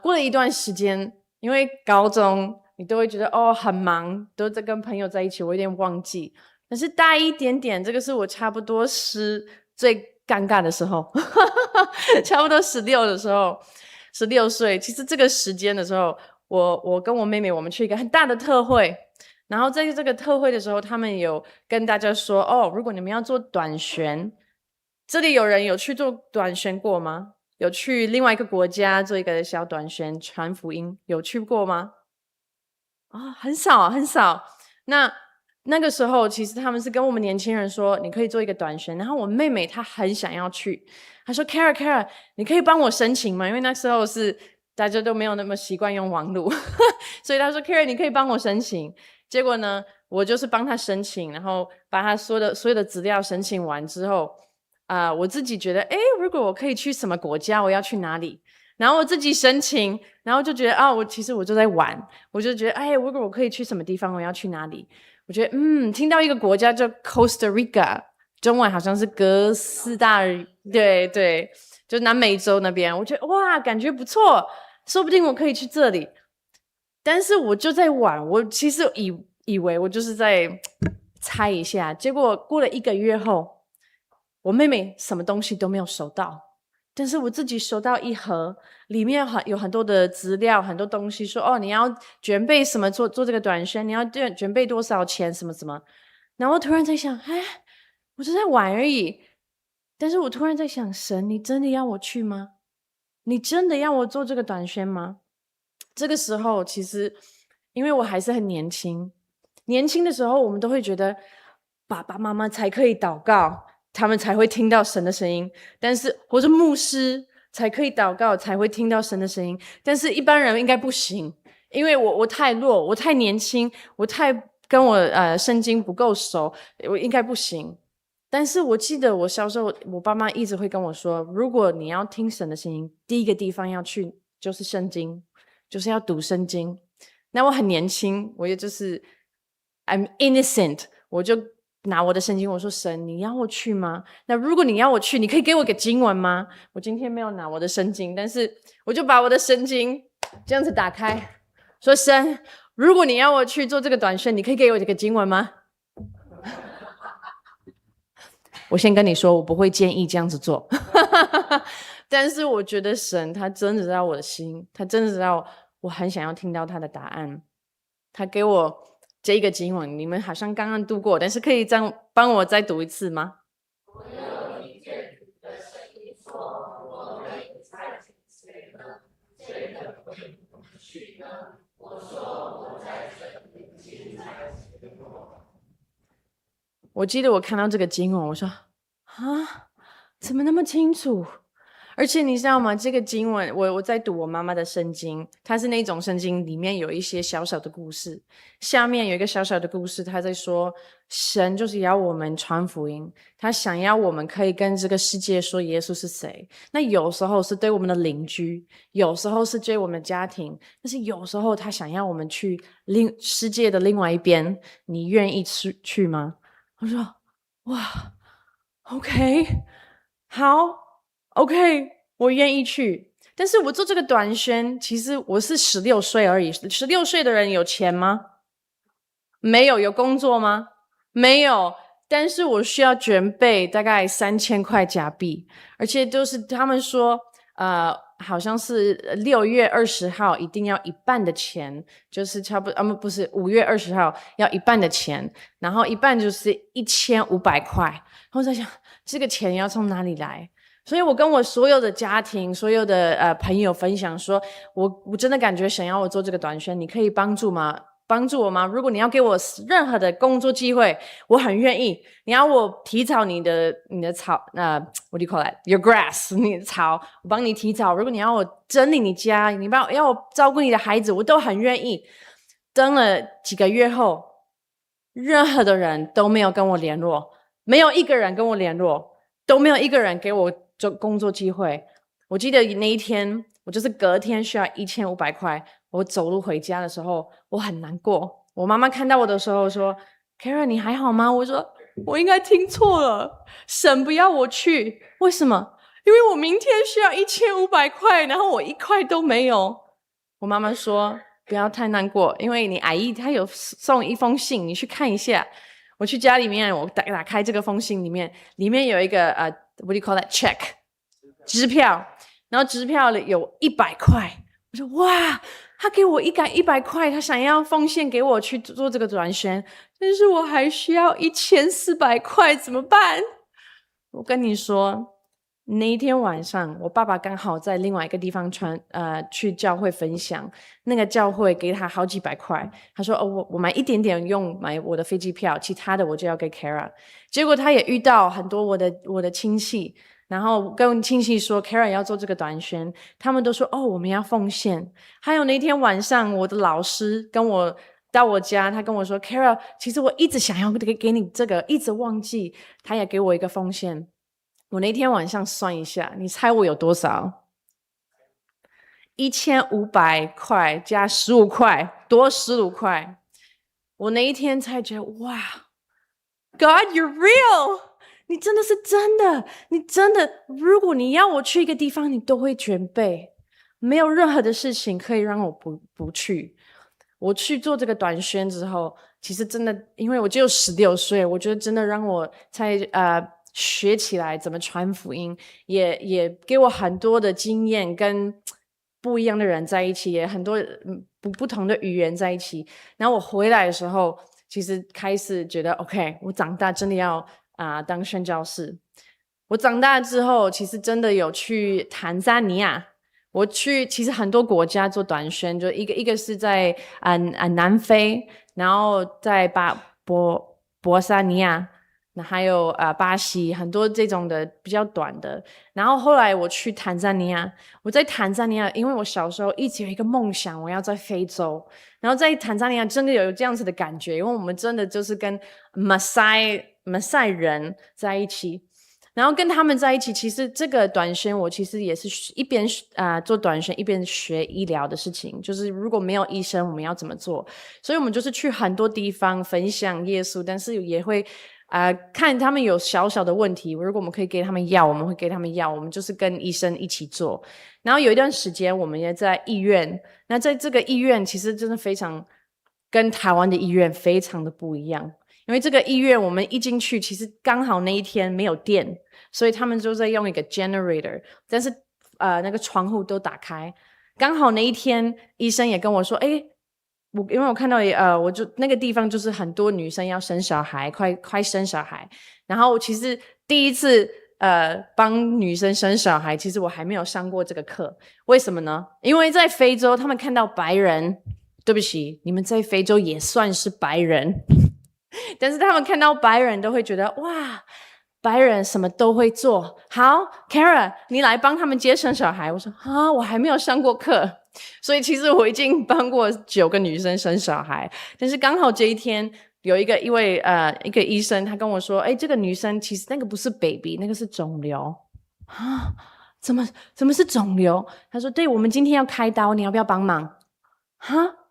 过了一段时间，因为高中你都会觉得哦很忙，都在跟朋友在一起，我有点忘记。但是大一点点，这个是我差不多最尴尬的时候差不多16的时候，16岁。其实这个时间的时候，我跟我妹妹我们去一个很大的特会，然后在这个特会的时候，他们有跟大家说哦，如果你们要做短宣，这里有人有去做短宣过吗？有去另外一个国家做一个小短宣传福音，有去过吗？很少很少。那个时候其实他们是跟我们年轻人说你可以做一个短宣，然后我妹妹她很想要去，她说 Kara 你可以帮我申请吗？因为那时候是大家都没有那么习惯用网络所以她说 Kara 你可以帮我申请。结果呢我就是帮她申请，然后把她所有的资料申请完之后我自己觉得如果我可以去什么国家，我要去哪里，然后我自己申请，然后就觉得其实我就在玩，我就觉得如果我可以去什么地方，我要去哪里。我觉得听到一个国家叫 Costa Rica， 中文好像是哥斯达黎，对，就南美洲那边，我觉得哇感觉不错，说不定我可以去这里。但是我就在玩，我其实以为我就是在猜一下，结果过了1个月后，我妹妹什么东西都没有收到，但是我自己收到一盒，里面有很多的资料，很多东西说你要准备什么做这个短宣，你要准备多少钱什么什么。然后我突然在想我就在玩而已，但是我突然在想，神你真的要我去吗？你真的要我做这个短宣吗？这个时候其实因为我还是很年轻的时候，我们都会觉得爸爸妈妈才可以祷告，他们才会听到神的声音，但是或者牧师才可以祷告，才会听到神的声音，但是一般人应该不行，因为我太弱，我太年轻，我太跟我圣经不够熟，我应该不行。但是我记得我小时候，我爸妈一直会跟我说，如果你要听神的声音，第一个地方要去就是圣经，就是要读圣经。那我很年轻，我也就是 I'm innocent， 我就拿我的圣经，我说神你要我去吗？那如果你要我去，你可以给我个经文吗？我今天没有拿我的圣经，但是我就把我的圣经这样子打开，说神如果你要我去做这个短宣，你可以给我这个经文吗？我先跟你说，我不会建议这样子做但是我觉得神他真的知道我的心，他真的知道我很想要听到他的答案。他给我这一个经文，你们好像刚刚读过，但是可以这样帮我再读一次吗？我有听见主的声音说，我可以差遣谁呢？谁能为我去呢？我说我在这里，请差遣我。我记得我看到这个经文，我说怎么那么清楚？而且你知道吗？这个经文我在读我妈妈的圣经，它是那种圣经里面有一些小小的故事，下面有一个小小的故事，他在说神就是要我们传福音，他想要我们可以跟这个世界说耶稣是谁。那有时候是对我们的邻居，有时候是对我们的家庭，但是有时候他想要我们去世界的另外一边，你愿意去吗？我说哇 OK 好 OK 我愿意去。但是我做这个短宣，其实我是16岁而已。16岁的人有钱吗？没有。有工作吗？没有。但是我需要准备大概3000块加币，而且就是他们说好像是6月20号一定要一半的钱，就是差不多不是5月20号要一半的钱，然后一半就是1500块。然后我在想这个钱要从哪里来？所以我跟我所有的家庭、所有的朋友分享说，我真的感觉想要我做这个短宣，你可以帮助我吗？如果你要给我任何的工作机会，我很愿意。你要我提草你的草，what do you call it? Your grass， 你的草，我帮你提草。如果你要我整理你家，要我照顾你的孩子，我都很愿意。等了几个月后，任何的人都没有跟我联络，没有一个人跟我联络，都没有一个人给我做工作机会。我记得那一天，我就是隔天需要1500块。我走路回家的时候，我很难过。我妈妈看到我的时候说 ：“Kara， 你还好吗？”我说：“我应该听错了，神不要我去。为什么？因为我明天需要1500块，然后我1块都没有。”我妈妈说：“不要太难过，因为你阿姨她有送一封信，你去看一下。”我去家里面，我打开这个封信里面有一个what do you call that check 支票，然后支票里有100块。我说哇，他给我100块，他想要奉献给我去做这个短宣，但是我还需要1400块，怎么办？我跟你说，那一天晚上，我爸爸刚好在另外一个地方去教会分享，那个教会给他好几百块，他说我买一点点用买我的飞机票，其他的我就要给 Kara。结果他也遇到很多我的亲戚。然后跟亲戚说 Kara 要做这个短宣，他们都说我们要奉献。还有那天晚上，我的老师跟我到我家，他跟我说 Kara， 其实我一直想要给你这个，一直忘记，他也给我一个奉献。我那天晚上算一下，你猜我有多少？1500块加15块，多15块。我那一天才觉得哇 ，God you're real。你真的是真的，你真的，如果你要我去一个地方，你都会准备，没有任何的事情可以让我不去。我去做这个短宣之后，其实真的，因为我只有16岁，我觉得真的让我才学起来怎么传福音，也给我很多的经验，跟不一样的人在一起，也很多不同的语言在一起。然后我回来的时候，其实开始觉得 OK， 我长大真的要当宣教士。我长大之后，其实真的有去坦桑尼亚，我去其实很多国家做短宣，就一个是在南非，然后在博萨尼亚，还有巴西，很多这种的比较短的。然后后来我去坦桑尼亚，我在坦桑尼亚，因为我小时候一直有一个梦想，我要在非洲。然后在坦桑尼亚真的有这样子的感觉，因为我们真的就是跟马赛人在一起，然后跟他们在一起。其实这个短宣我其实也是一边做短宣一边学医疗的事情，就是如果没有医生我们要怎么做。所以我们就是去很多地方分享耶稣，但是也会看他们有小小的问题，如果我们可以给他们药，我们会给他们药，我们就是跟医生一起做。然后有一段时间我们也在医院，那在这个医院其实真的非常跟台湾的医院非常的不一样。因为这个医院我们一进去，其实刚好那一天没有电，所以他们就在用一个 generator， 但是那个窗户都打开。刚好那一天医生也跟我说因为我看到我就那个地方就是很多女生要生小孩，快生小孩。然后其实第一次帮女生生小孩，其实我还没有上过这个课。为什么呢？因为在非洲他们看到白人，对不起，你们在非洲也算是白人，但是他们看到白人都会觉得哇，白人什么都会做。好 Kara 你来帮他们接生小孩。我说我还没有上过课，所以其实我已经帮过9个女生生小孩。但是刚好这一天有一个医生他跟我说这个女生其实那个不是 baby， 那个是肿瘤。怎么是肿瘤？他说对，我们今天要开刀，你要不要帮忙？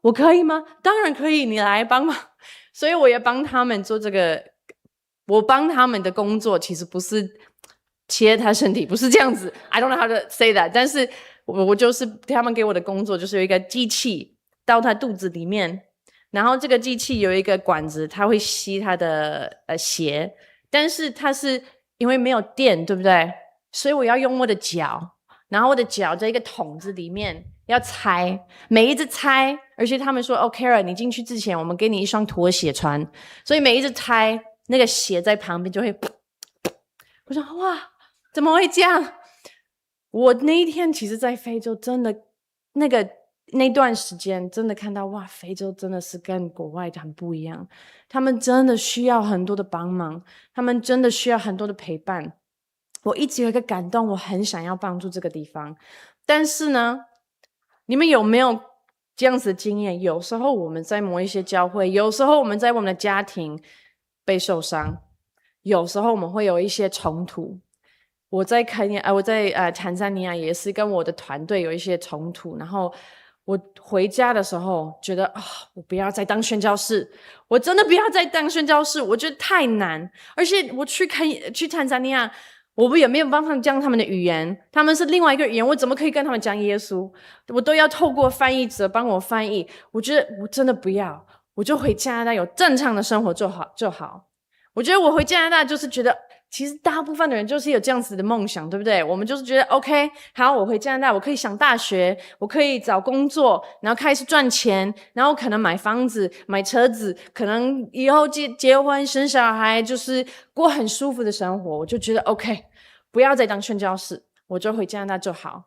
我可以吗？当然可以，你来帮忙。所以我也帮他们做这个，我帮他们的工作其实不是切他身体，不是这样子。I don't know how to say that， 但是我就是他们给我的工作就是有一个机器到他肚子里面，然后这个机器有一个管子，它会吸他的血，但是它是因为没有电，对不对？所以我要用我的脚，然后我的脚在一个桶子里面要拆，每一只拆，而且他们说Kara 你进去之前我们给你一双拖鞋穿，所以每一只拆那个血在旁边就会我说哇怎么会这样？我那一天其实在非洲真的那段时间真的看到哇，非洲真的是跟国外很不一样，他们真的需要很多的帮忙，他们真的需要很多的陪伴。我一直有一个感动，我很想要帮助这个地方。但是呢，你们有没有这样子的经验？有时候我们在某一些教会，有时候我们在我们的家庭被受伤，有时候我们会有一些冲突。我在坦桑尼亚也是跟我的团队有一些冲突，然后我回家的时候觉得我不要再当宣教士，我真的不要再当宣教士，我觉得太难。而且我去坦桑尼亚，我也没有办法讲他们的语言，他们是另外一个语言，我怎么可以跟他们讲耶稣？我都要透过翻译者帮我翻译。我觉得我真的不要，我就回加拿大有正常的生活就好。我觉得我回加拿大就是觉得，其实大部分的人就是有这样子的梦想，对不对？我们就是觉得 OK， 好，我回加拿大，我可以上大学，我可以找工作，然后开始赚钱，然后可能买房子、买车子，可能以后结婚生小孩，就是过很舒服的生活。我就觉得 OK， 不要再当宣教士，我就回加拿大就好。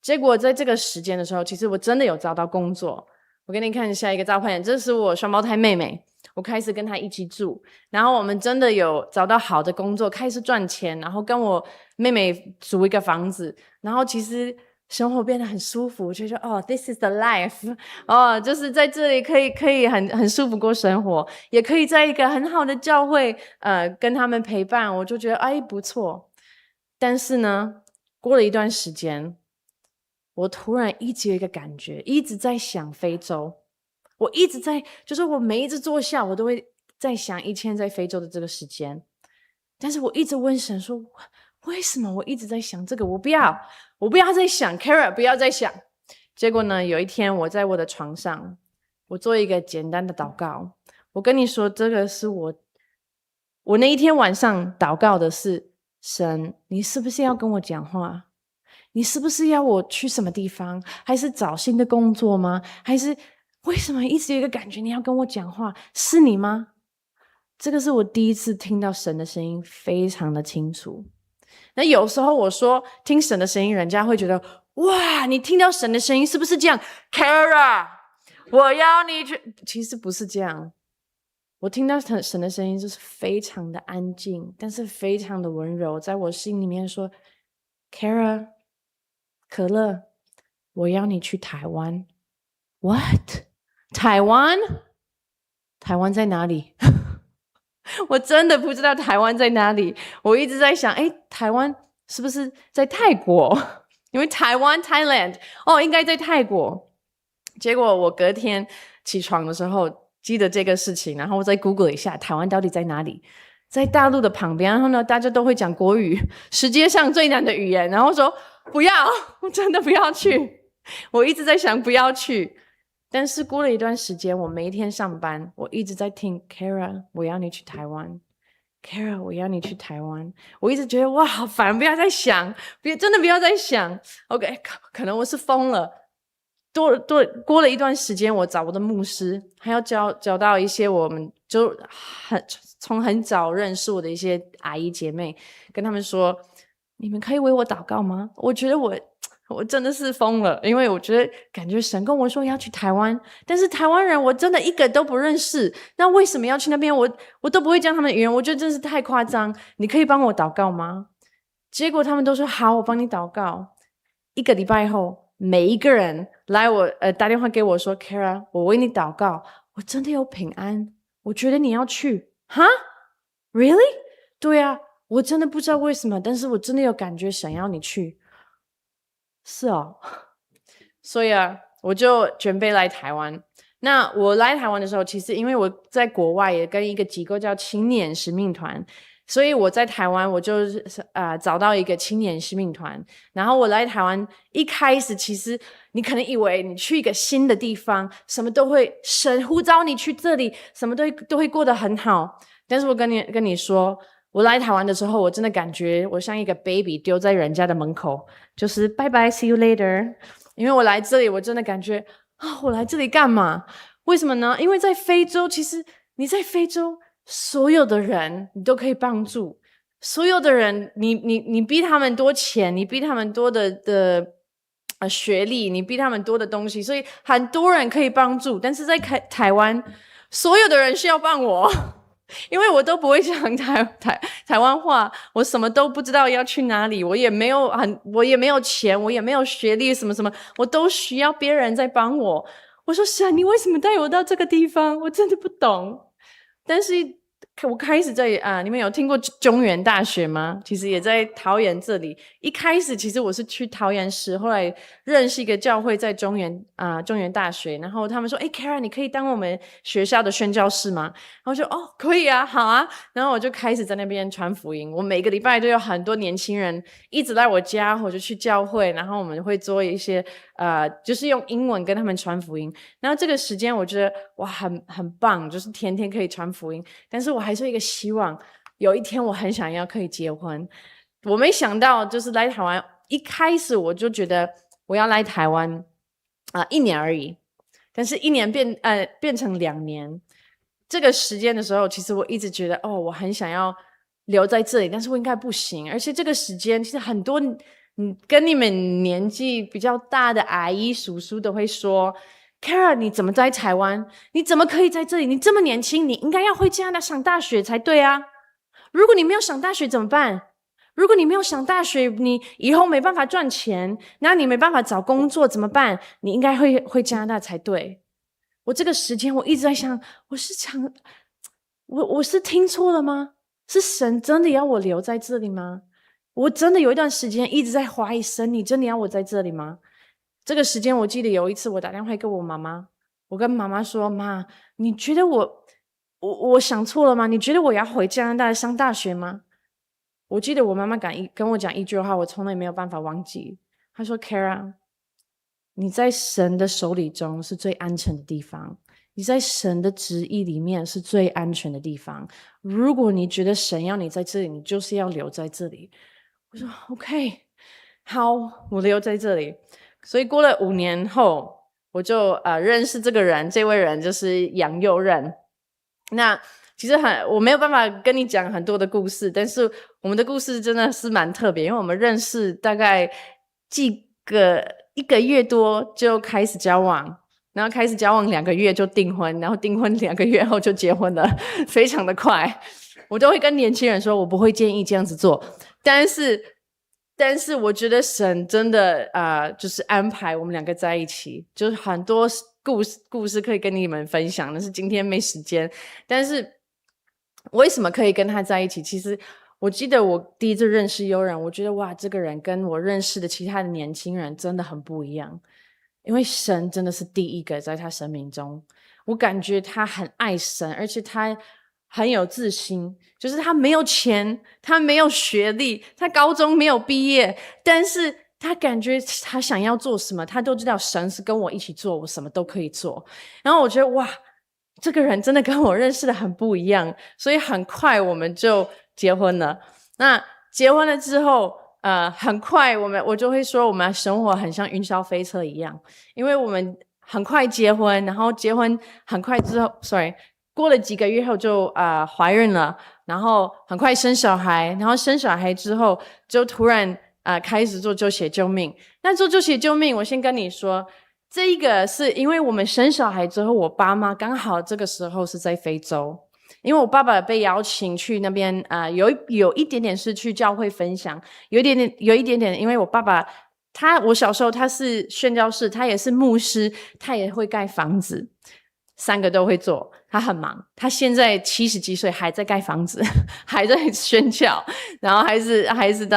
结果在这个时间的时候，其实我真的有找到工作。我给你看下一个照片，这是我双胞胎妹妹，我开始跟她一起住，然后我们真的有找到好的工作，开始赚钱，然后跟我妹妹租一个房子，然后其实生活变得很舒服，我就觉得this is the life， 就是在这里可以很舒服过生活，也可以在一个很好的教会跟他们陪伴，我就觉得不错。但是呢，过了一段时间，我突然一直有一个感觉，一直在想非洲。我一直在，就是我每一次坐下，我都会在想以前在非洲的这个时间。但是我一直问神说，为什么我一直在想这个？我不要再想 Kara 不要再想。结果呢，有一天我在我的床上，我做一个简单的祷告。我跟你说，这个是我那一天晚上祷告的是，神，你是不是要跟我讲话？你是不是要我去什么地方？还是找新的工作吗？还是为什么一直有一个感觉你要跟我讲话？是你吗？这个是我第一次听到神的声音非常的清楚。那有时候我说听神的声音，人家会觉得哇，你听到神的声音是不是这样 Kara 我要你去，其实不是这样。我听到神的声音就是非常的安静，但是非常的温柔，在我心里面说 Kara 可乐，我要你去台湾。 What？ 台湾？台湾在哪里？我真的不知道台湾在哪里。我一直在想台湾是不是在泰国？因为台湾 Thailand 应该在泰国。结果我隔天起床的时候记得这个事情，然后我再 Google 一下台湾到底在哪里，在大陆的旁边。然后呢，大家都会讲国语，世界上最难的语言。然后说不要，我真的不要去。我一直在想不要去。但是过了一段时间，我每一天上班，我一直在听 Kara 我要你去台湾， Kara 我要你去台湾。我一直觉得哇好烦，不要再想，真的不要再想。 OK， 可能我是疯了。过了一段时间，我找我的牧师，还要找到一些我们就从很早认识我的一些阿姨姐妹，跟他们说，你们可以为我祷告吗？我觉得我真的是疯了，因为我觉得感觉神跟我说要去台湾，但是台湾人我真的一个都不认识，那为什么要去那边？我都不会讲他们的语言，我觉得真是太夸张。你可以帮我祷告吗？结果他们都说好，我帮你祷告。1个礼拜后，每一个人来打电话给我说 Kara 我为你祷告，我真的有平安，我觉得你要去。哈 Really？ 对啊，我真的不知道为什么，但是我真的有感觉想要你去。是哦，所以我就准备来台湾。那我来台湾的时候，其实因为我在国外也跟一个机构叫青年使命团，所以我在台湾我就是找到一个青年使命团。然后我来台湾一开始，其实你可能以为你去一个新的地方，什么都会神呼召你去这里，什么都会过得很好。但是我跟你说，我来台湾的时候，我真的感觉我像一个 baby 丢在人家的门口，就是拜拜 see you later。 因为我来这里，我真的感觉我来这里干嘛？为什么呢？因为在非洲，其实你在非洲所有的人你都可以帮助，所有的人，你逼他们多钱，你逼他们多的学历，你逼他们多的东西，所以很多人可以帮助，但是在台湾，所有的人需要帮我，因为我都不会讲台湾话，我什么都不知道要去哪里，我也没有钱，我也没有学历，什么什么，我都需要别人在帮我。我说神，你为什么带我到这个地方？我真的不懂。但是我开始在你们有听过中原大学吗？其实也在桃园这里。一开始其实我是去桃园市，后来认识一个教会在中原大学，然后他们说Kara 你可以当我们学校的宣教士吗？然后我就可以啊，好啊，然后我就开始在那边传福音。我每个礼拜都有很多年轻人一直来我家，我就去教会，然后我们会做一些就是用英文跟他们传福音。然后这个时间我觉得哇很棒，就是天天可以传福音。但是我还是有一个希望，有一天我很想要可以结婚。我没想到就是来台湾，一开始我就觉得我要来台湾1年而已，但是1年变成2年。这个时间的时候，其实我一直觉得我很想要留在这里，但是我应该不行。而且这个时间其实很多跟你们年纪比较大的阿姨叔叔都会说，Kara 你怎么在台湾？你怎么可以在这里？你这么年轻，你应该要回加拿大上大学才对啊！如果你没有上大学怎么办？如果你没有上大学，你以后没办法赚钱，那你没办法找工作怎么办？你应该回加拿大才对。我这个时间我一直在想，我是听错了吗？是神真的要我留在这里吗？我真的有一段时间一直在怀疑神，你真的要我在这里吗？这个时间我记得有一次我打电话给我妈妈，我跟妈妈说，妈，你觉得我想错了吗？你觉得我要回加拿大上大学吗？我记得我妈妈跟我讲一句话，我从来没有办法忘记。她说 Kara 你在神的手里中是最安全的地方，你在神的旨意里面是最安全的地方。如果你觉得神要你在这里，你就是要留在这里。我说 OK 好，我留在这里。所以过了5年后，我就认识这个人，这位人就是杨佑任。那其实我没有办法跟你讲很多的故事，但是我们的故事真的是蛮特别，因为我们认识大概1个月多就开始交往，然后开始交往2个月就订婚，然后订婚2个月后就结婚了，非常的快。我都会跟年轻人说，我不会建议这样子做，但是我觉得神真的就是安排我们2个在一起，就是很多故事可以跟你们分享，但是今天没时间。但是为什么可以跟他在一起？其实我记得我第一次认识悠然，我觉得哇，这个人跟我认识的其他的年轻人真的很不一样，因为神真的是第一个在他生命中。我感觉他很爱神，而且他很有自信，就是他没有钱，他没有学历，他高中没有毕业，但是他感觉他想要做什么，他都知道神是跟我一起做，我什么都可以做。然后我觉得哇，这个人真的跟我认识的很不一样，所以很快我们就结婚了。那结婚了之后很快我就会说我们生活很像云霄飞车一样，因为我们很快结婚，然后结婚很快之后过了几个月后就怀孕了，然后很快生小孩，然后生小孩之后就突然开始做救血救命。那做救血救命，我先跟你说，这一个是因为我们生小孩之后，我爸妈刚好这个时候是在非洲，因为我爸爸被邀请去那边有一点点是去教会分享，有一点点因为我爸爸我小时候他是宣教士，他也是牧师，他也会盖房子，3个都会做，他很忙，他现在70几岁还在盖房子，还在宣教，然后还是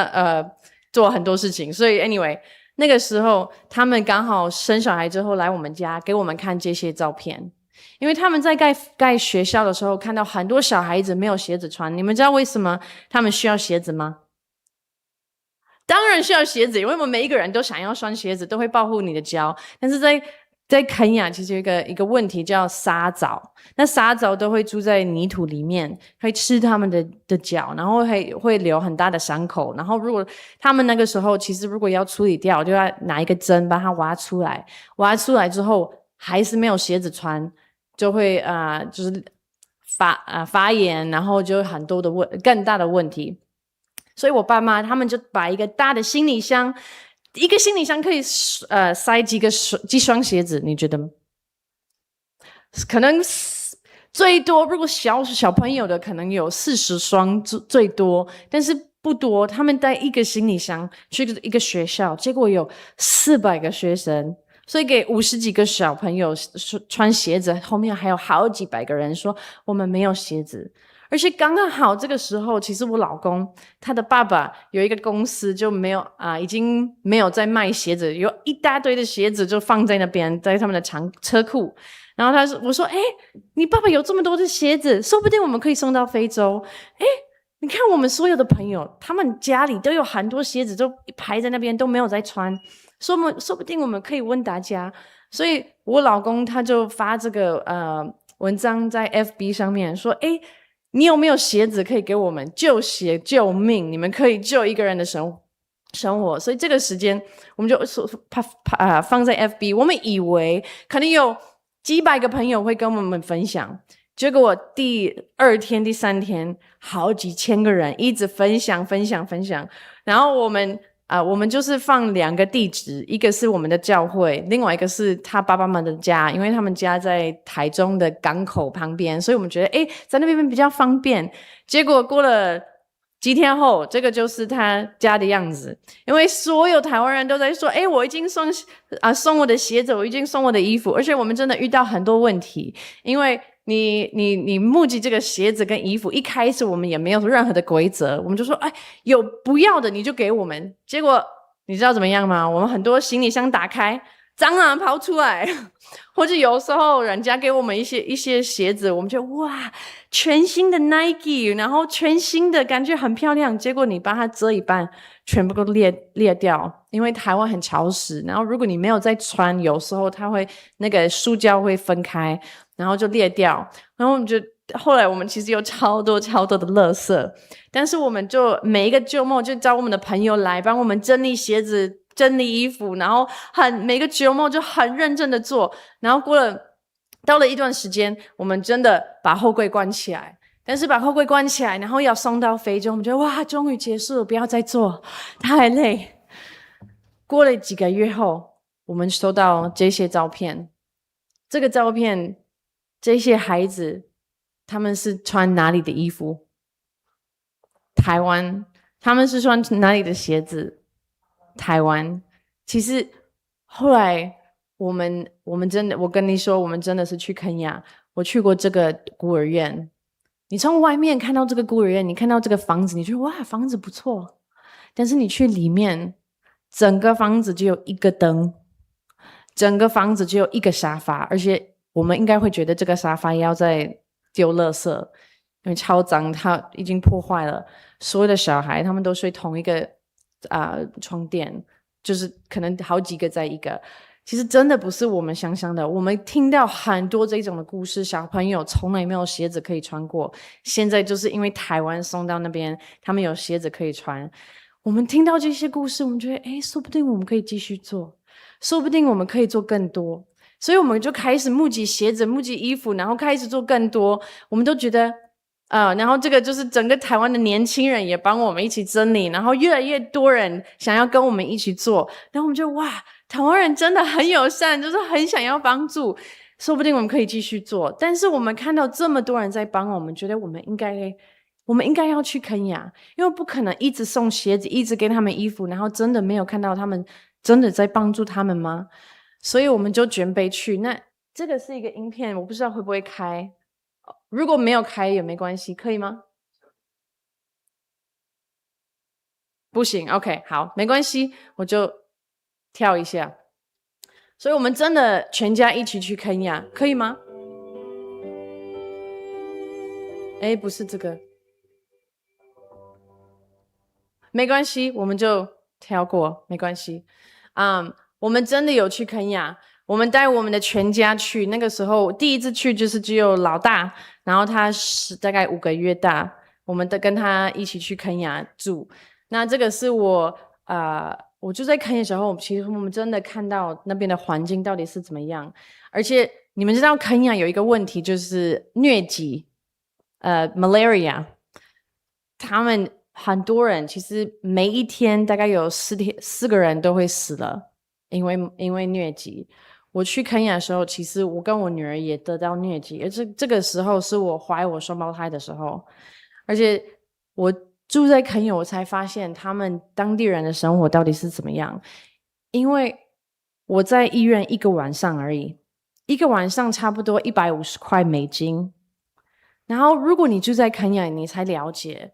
做很多事情。所以 anyway 那个时候他们刚好生小孩之后来我们家给我们看这些照片，因为他们在盖学校的时候看到很多小孩子没有鞋子穿。你们知道为什么他们需要鞋子吗？当然需要鞋子，因为我们每一个人都想要穿鞋子，都会保护你的脚。但是在肯亚其实有一个问题叫沙蚤，那沙蚤都会住在泥土里面，会吃他们的脚，然后会留很大的伤口。然后如果他们那个时候其实如果要处理掉，就要拿一个针把它挖出来，挖出来之后还是没有鞋子穿，就会就是发炎，然后就很多的更大的问题。所以我爸妈他们就把一个大的行李箱，一个行李箱可以塞几双鞋子，你觉得吗？可能最多，如果小朋友的可能有40双最多，但是不多。他们带一个行李箱去一个学校，结果有400个学生，所以给50几个小朋友穿鞋子，后面还有好几百个人说我们没有鞋子。而且刚刚好这个时候，其实我老公他的爸爸有一个公司就没有已经没有在卖鞋子，有一大堆的鞋子就放在那边，在他们的车库。然后我说你爸爸有这么多的鞋子，说不定我们可以送到非洲。你看我们所有的朋友，他们家里都有很多鞋子，都排在那边都没有在穿，说不定我们可以问大家。所以我老公他就发这个文章在 FB 上面说你有没有鞋子可以给我们救鞋救命？你们可以救一个人的生活。所以这个时间我们就放在 FB， 我们以为可能有几百个朋友会跟我们分享，结果第2天第3天好几千个人一直分享，然后我们就是放2个地址，一个是我们的教会，另外一个是他爸爸妈妈的家，因为他们家在台中的港口旁边，所以我们觉得在那边比较方便。结果过了几天后，这个就是他家的样子，因为所有台湾人都在说我已经送我的鞋子，我已经送我的衣服，而且我们真的遇到很多问题，因为你募集这个鞋子跟衣服，一开始我们也没有任何的规则，我们就说有不要的你就给我们。结果你知道怎么样吗？我们很多行李箱打开，蟑螂跑出来，或者有时候人家给我们一些鞋子，我们就哇，全新的 Nike， 然后全新的感觉很漂亮，结果你把它折一半，全部都裂掉，因为台湾很潮湿，然后如果你没有再穿，有时候它会那个塑胶会分开，然后就裂掉。然后我们就后来我们其实有超多的垃圾，但是我们就每一个周末就找我们的朋友来帮我们整理鞋子整理衣服，然后每个周末就很认真的做，然后到了一段时间，我们真的把货柜关起来。但是把货柜关起来，然后要送到非洲，我们觉得哇，终于结束了，不要再做，太累。过了几个月后，我们收到这些照片。这个照片，这些孩子他们是穿哪里的衣服？台湾。他们是穿哪里的鞋子？台湾。其实后来我们真的，我跟你说，我们真的是去肯亚，我去过这个孤儿院。你从外面看到这个孤儿院，你看到这个房子，你觉得哇，房子不错。但是你去里面，整个房子只有1个灯，整个房子只有1个沙发，而且我们应该会觉得这个沙发也要再丢垃圾，因为超脏，它已经破坏了。所有的小孩他们都睡同一个床垫，就是可能好几个在一个。其实真的不是我们想象的，我们听到很多这种的故事，小朋友从来没有鞋子可以穿过，现在就是因为台湾送到那边，他们有鞋子可以穿。我们听到这些故事，我们觉得说不定我们可以继续做，说不定我们可以做更多，所以我们就开始募集鞋子，募集衣服，然后开始做更多。我们都觉得然后这个就是整个台湾的年轻人也帮我们一起整理，然后越来越多人想要跟我们一起做，然后我们就哇，台湾人真的很友善，就是很想要帮助，说不定我们可以继续做。但是我们看到这么多人在帮我们，觉得我们应该要去肯亚，因为不可能一直送鞋子，一直给他们衣服，然后真的没有看到他们真的在帮助他们吗？所以我们就准备去。那这个是一个影片，我不知道会不会开，如果没有开也没关系，可以吗？不行 ，OK， 好，没关系，我就跳一下。所以我们真的全家一起去肯亚，可以吗？不是这个，没关系，我们就跳过，没关系。我们真的有去肯亚，我们带我们的全家去。那个时候第一次去就是只有老大，然后他是大概5个月大，我们跟他一起去肯亚住。那这个是我就在肯亚的时候，其实我们真的看到那边的环境到底是怎么样。而且你们知道肯亚有一个问题，就是疟疾，malaria。他们很多人其实每一天大概有4个人都会死了，因为疟疾。我去肯亚的时候，其实我跟我女儿也得到疟疾，而这个时候是我怀我双胞胎的时候，而且我住在肯亚，我才发现他们当地人的生活到底是怎么样。因为我在医院1个晚上而已，1个晚上差不多150块美金。然后如果你住在肯亚，你才了解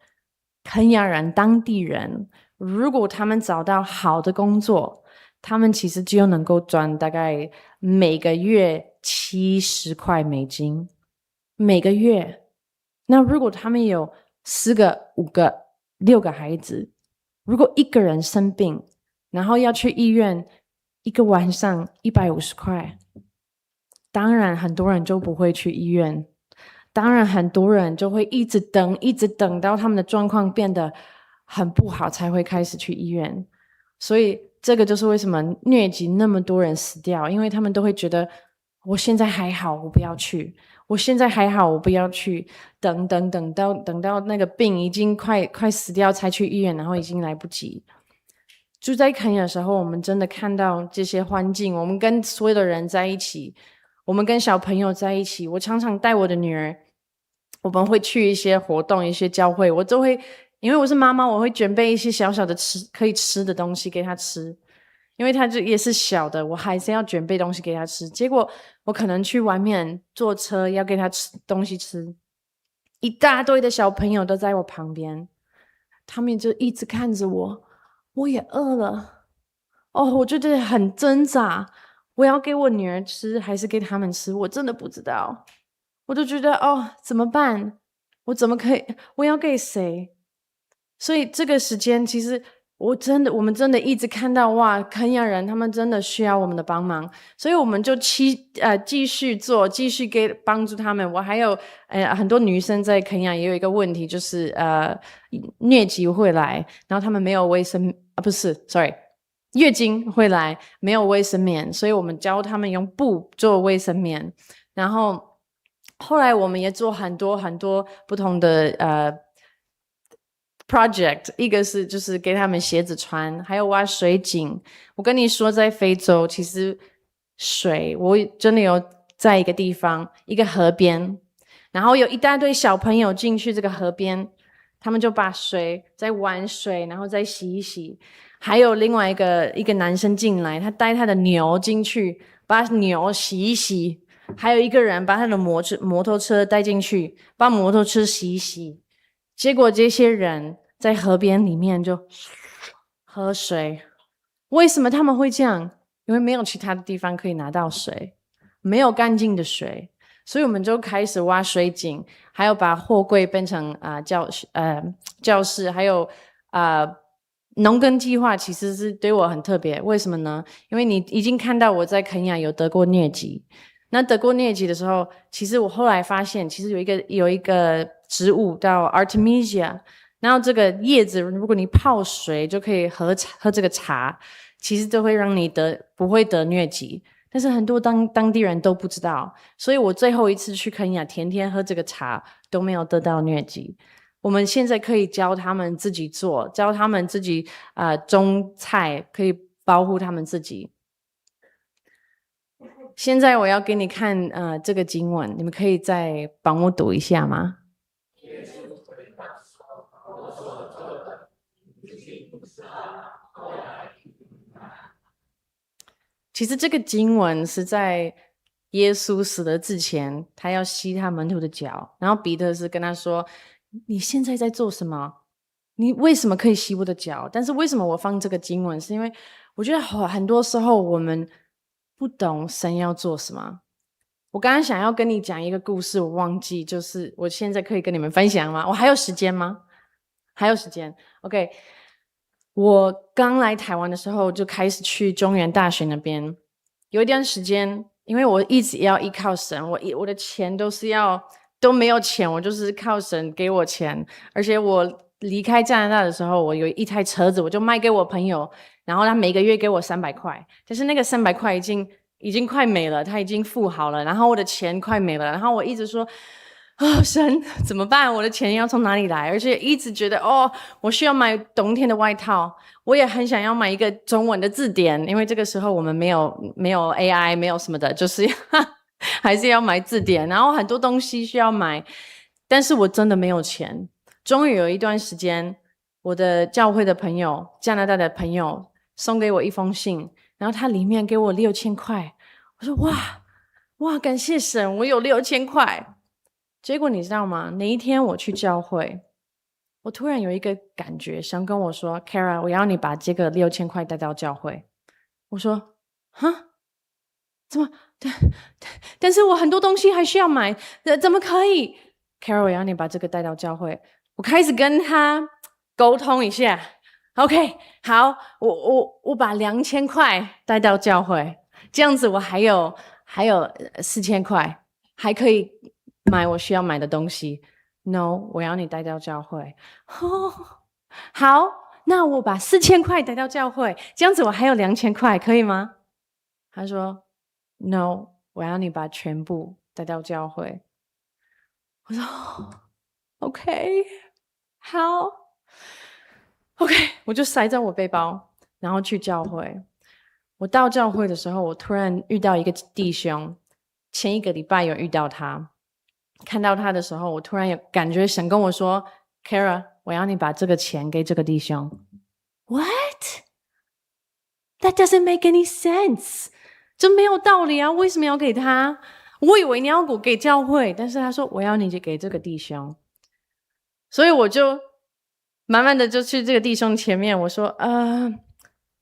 肯亚人当地人，如果他们找到好的工作，他们其实就能够赚大概每个月70块美金，每个月。那如果他们有4个、5个、6个孩子，如果1个人生病，然后要去医院，1个晚上150块，当然很多人就不会去医院，当然很多人就会一直等到他们的状况变得很不好才会开始去医院。所以这个就是为什么疟疾那么多人死掉，因为他们都会觉得我现在还好，我不要去，我现在还好，我不要去，等到那个病已经快死掉才去医院，然后已经来不及。住在肯亚的时候，我们真的看到这些环境，我们跟所有的人在一起，我们跟小朋友在一起。我常常带我的女儿，我们会去一些活动，一些教会，我都会，因为我是妈妈，我会准备一些小小的可以吃的东西给她吃，因为她也是小的，我还是要准备东西给她吃。结果我可能去外面坐车要给她吃东西吃，一大堆的小朋友都在我旁边，他们就一直看着我，我也饿了。我觉得很挣扎，我要给我女儿吃还是给他们吃，我真的不知道。我就觉得怎么办？我怎么可以？我要给谁？所以这个时间其实我们真的一直看到哇，肯亚人他们真的需要我们的帮忙，所以我们就继续做，继续帮助他们。我还有很多女生在肯亚也有一个问题，就是疟疾会来，然后他们没有月经会来，没有卫生棉，所以我们教他们用布做卫生棉。然后后来我们也做很多不同的project， 一个是就是给他们鞋子穿，还有挖水井。我跟你说，在非洲其实水，我真的有在一个地方，一个河边，然后有一大堆小朋友进去这个河边，他们就把水在玩水，然后再洗一洗。还有另外一个男生进来，他带他的牛进去，把牛洗一洗。还有一个人把他的摩托车带进去，把摩托车洗一洗。结果这些人在河边里面就喝水。为什么他们会这样？因为没有其他的地方可以拿到水，没有干净的水，所以我们就开始挖水井，还有把货柜变成教室，还有农耕计划其实是对我很特别。为什么呢？因为你已经看到我在肯亚有得过疟疾。那得过疟疾的时候，其实我后来发现，其实有一个植物叫 Artemisia， 然后这个叶子如果你泡水就可以喝这个茶，其实都会让你不会得疟疾。但是很多当地人都不知道，所以我最后一次去肯亚，天天喝这个茶都没有得到疟疾。我们现在可以教他们自己做，教他们自己种菜，可以保护他们自己。现在我要给你看这个经文，你们可以再帮我读一下吗？其实这个经文是在耶稣死了之前，他要洗他门徒的脚，然后彼得是跟他说，你现在在做什么？你为什么可以洗我的脚？但是为什么我放这个经文，是因为我觉得很多时候我们不懂神要做什么。我刚刚想要跟你讲一个故事，我忘记，就是我现在可以跟你们分享吗？我还有时间吗？还有时间 OK。 我刚来台湾的时候就开始去中原大学那边，有一段时间因为我一直要依靠神，我的钱都没有钱，我就是靠神给我钱。而且我离开加拿大的时候，我有一台车子，我就卖给我朋友，然后他每个月给我300块，但是那个300块已经快没了，他已经付好了，然后我的钱快没了，然后我一直说神怎么办？我的钱要从哪里来？而且一直觉得我需要买冬天的外套，我也很想要买一个中文的字典，因为这个时候我们没有 AI， 没有什么的，就是还是要买字典，然后很多东西需要买，但是我真的没有钱。终于有一段时间，我的教会的朋友，加拿大的朋友送给我一封信，然后他里面给我6000块，我说哇，感谢神，我有6000块。结果你知道吗？那一天我去教会，我突然有一个感觉，想跟我说 Kara， 我要你把这个6000块带到教会。我说哈，怎么？但是我很多东西还需要买，怎么可以 ？Kara， 我要你把这个带到教会。我开始跟他沟通一下。OK， 好，我把2000块带到教会，这样子我还有4000块，还可以买我需要买的东西。No， 我要你带到教会。好，那我把4000块带到教会，这样子我还有2000块，可以吗？他说 No， 我要你把全部带到教会。我说OK， 好 OK， 我就塞在我背包，然后去教会。我到教会的时候，我突然遇到一个弟兄，前一个礼拜有遇到他，看到他的时候，我突然有感觉神跟我说 Kara， 我要你把这个钱给这个弟兄。 What? That doesn't make any sense， 这没有道理啊，为什么要给他？我以为你要给教会，但是他说我要你给这个弟兄。所以我就慢慢的就去这个弟兄前面，我说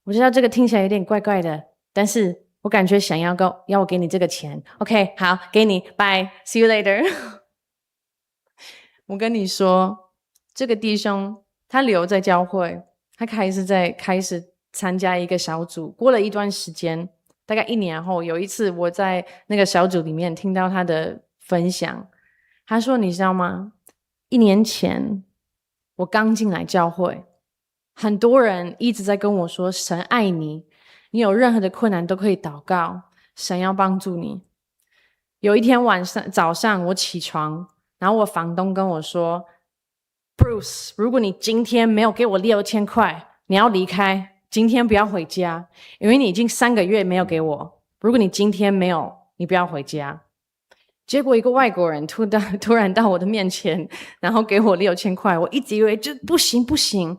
我知道这个听起来有点怪怪的，但是我感觉想要我给你这个钱。 OK， 好，给你， Bye， See you later。 我跟你说，这个弟兄他留在教会，他开始参加一个小组。过了一段时间，大概1年后，有一次我在那个小组里面听到他的分享，他说你知道吗，1年前我刚进来教会，很多人一直在跟我说神爱你，你有任何的困难都可以祷告，神要帮助你。有一天早上我起床，然后我房东跟我说 Bruce， 如果你今天没有给我6000块，你要离开，今天不要回家，因为你已经3个月没有给我，如果你今天没有，你不要回家。结果一个外国人突然到我的面前，然后给我6000块，我一直以为就不行，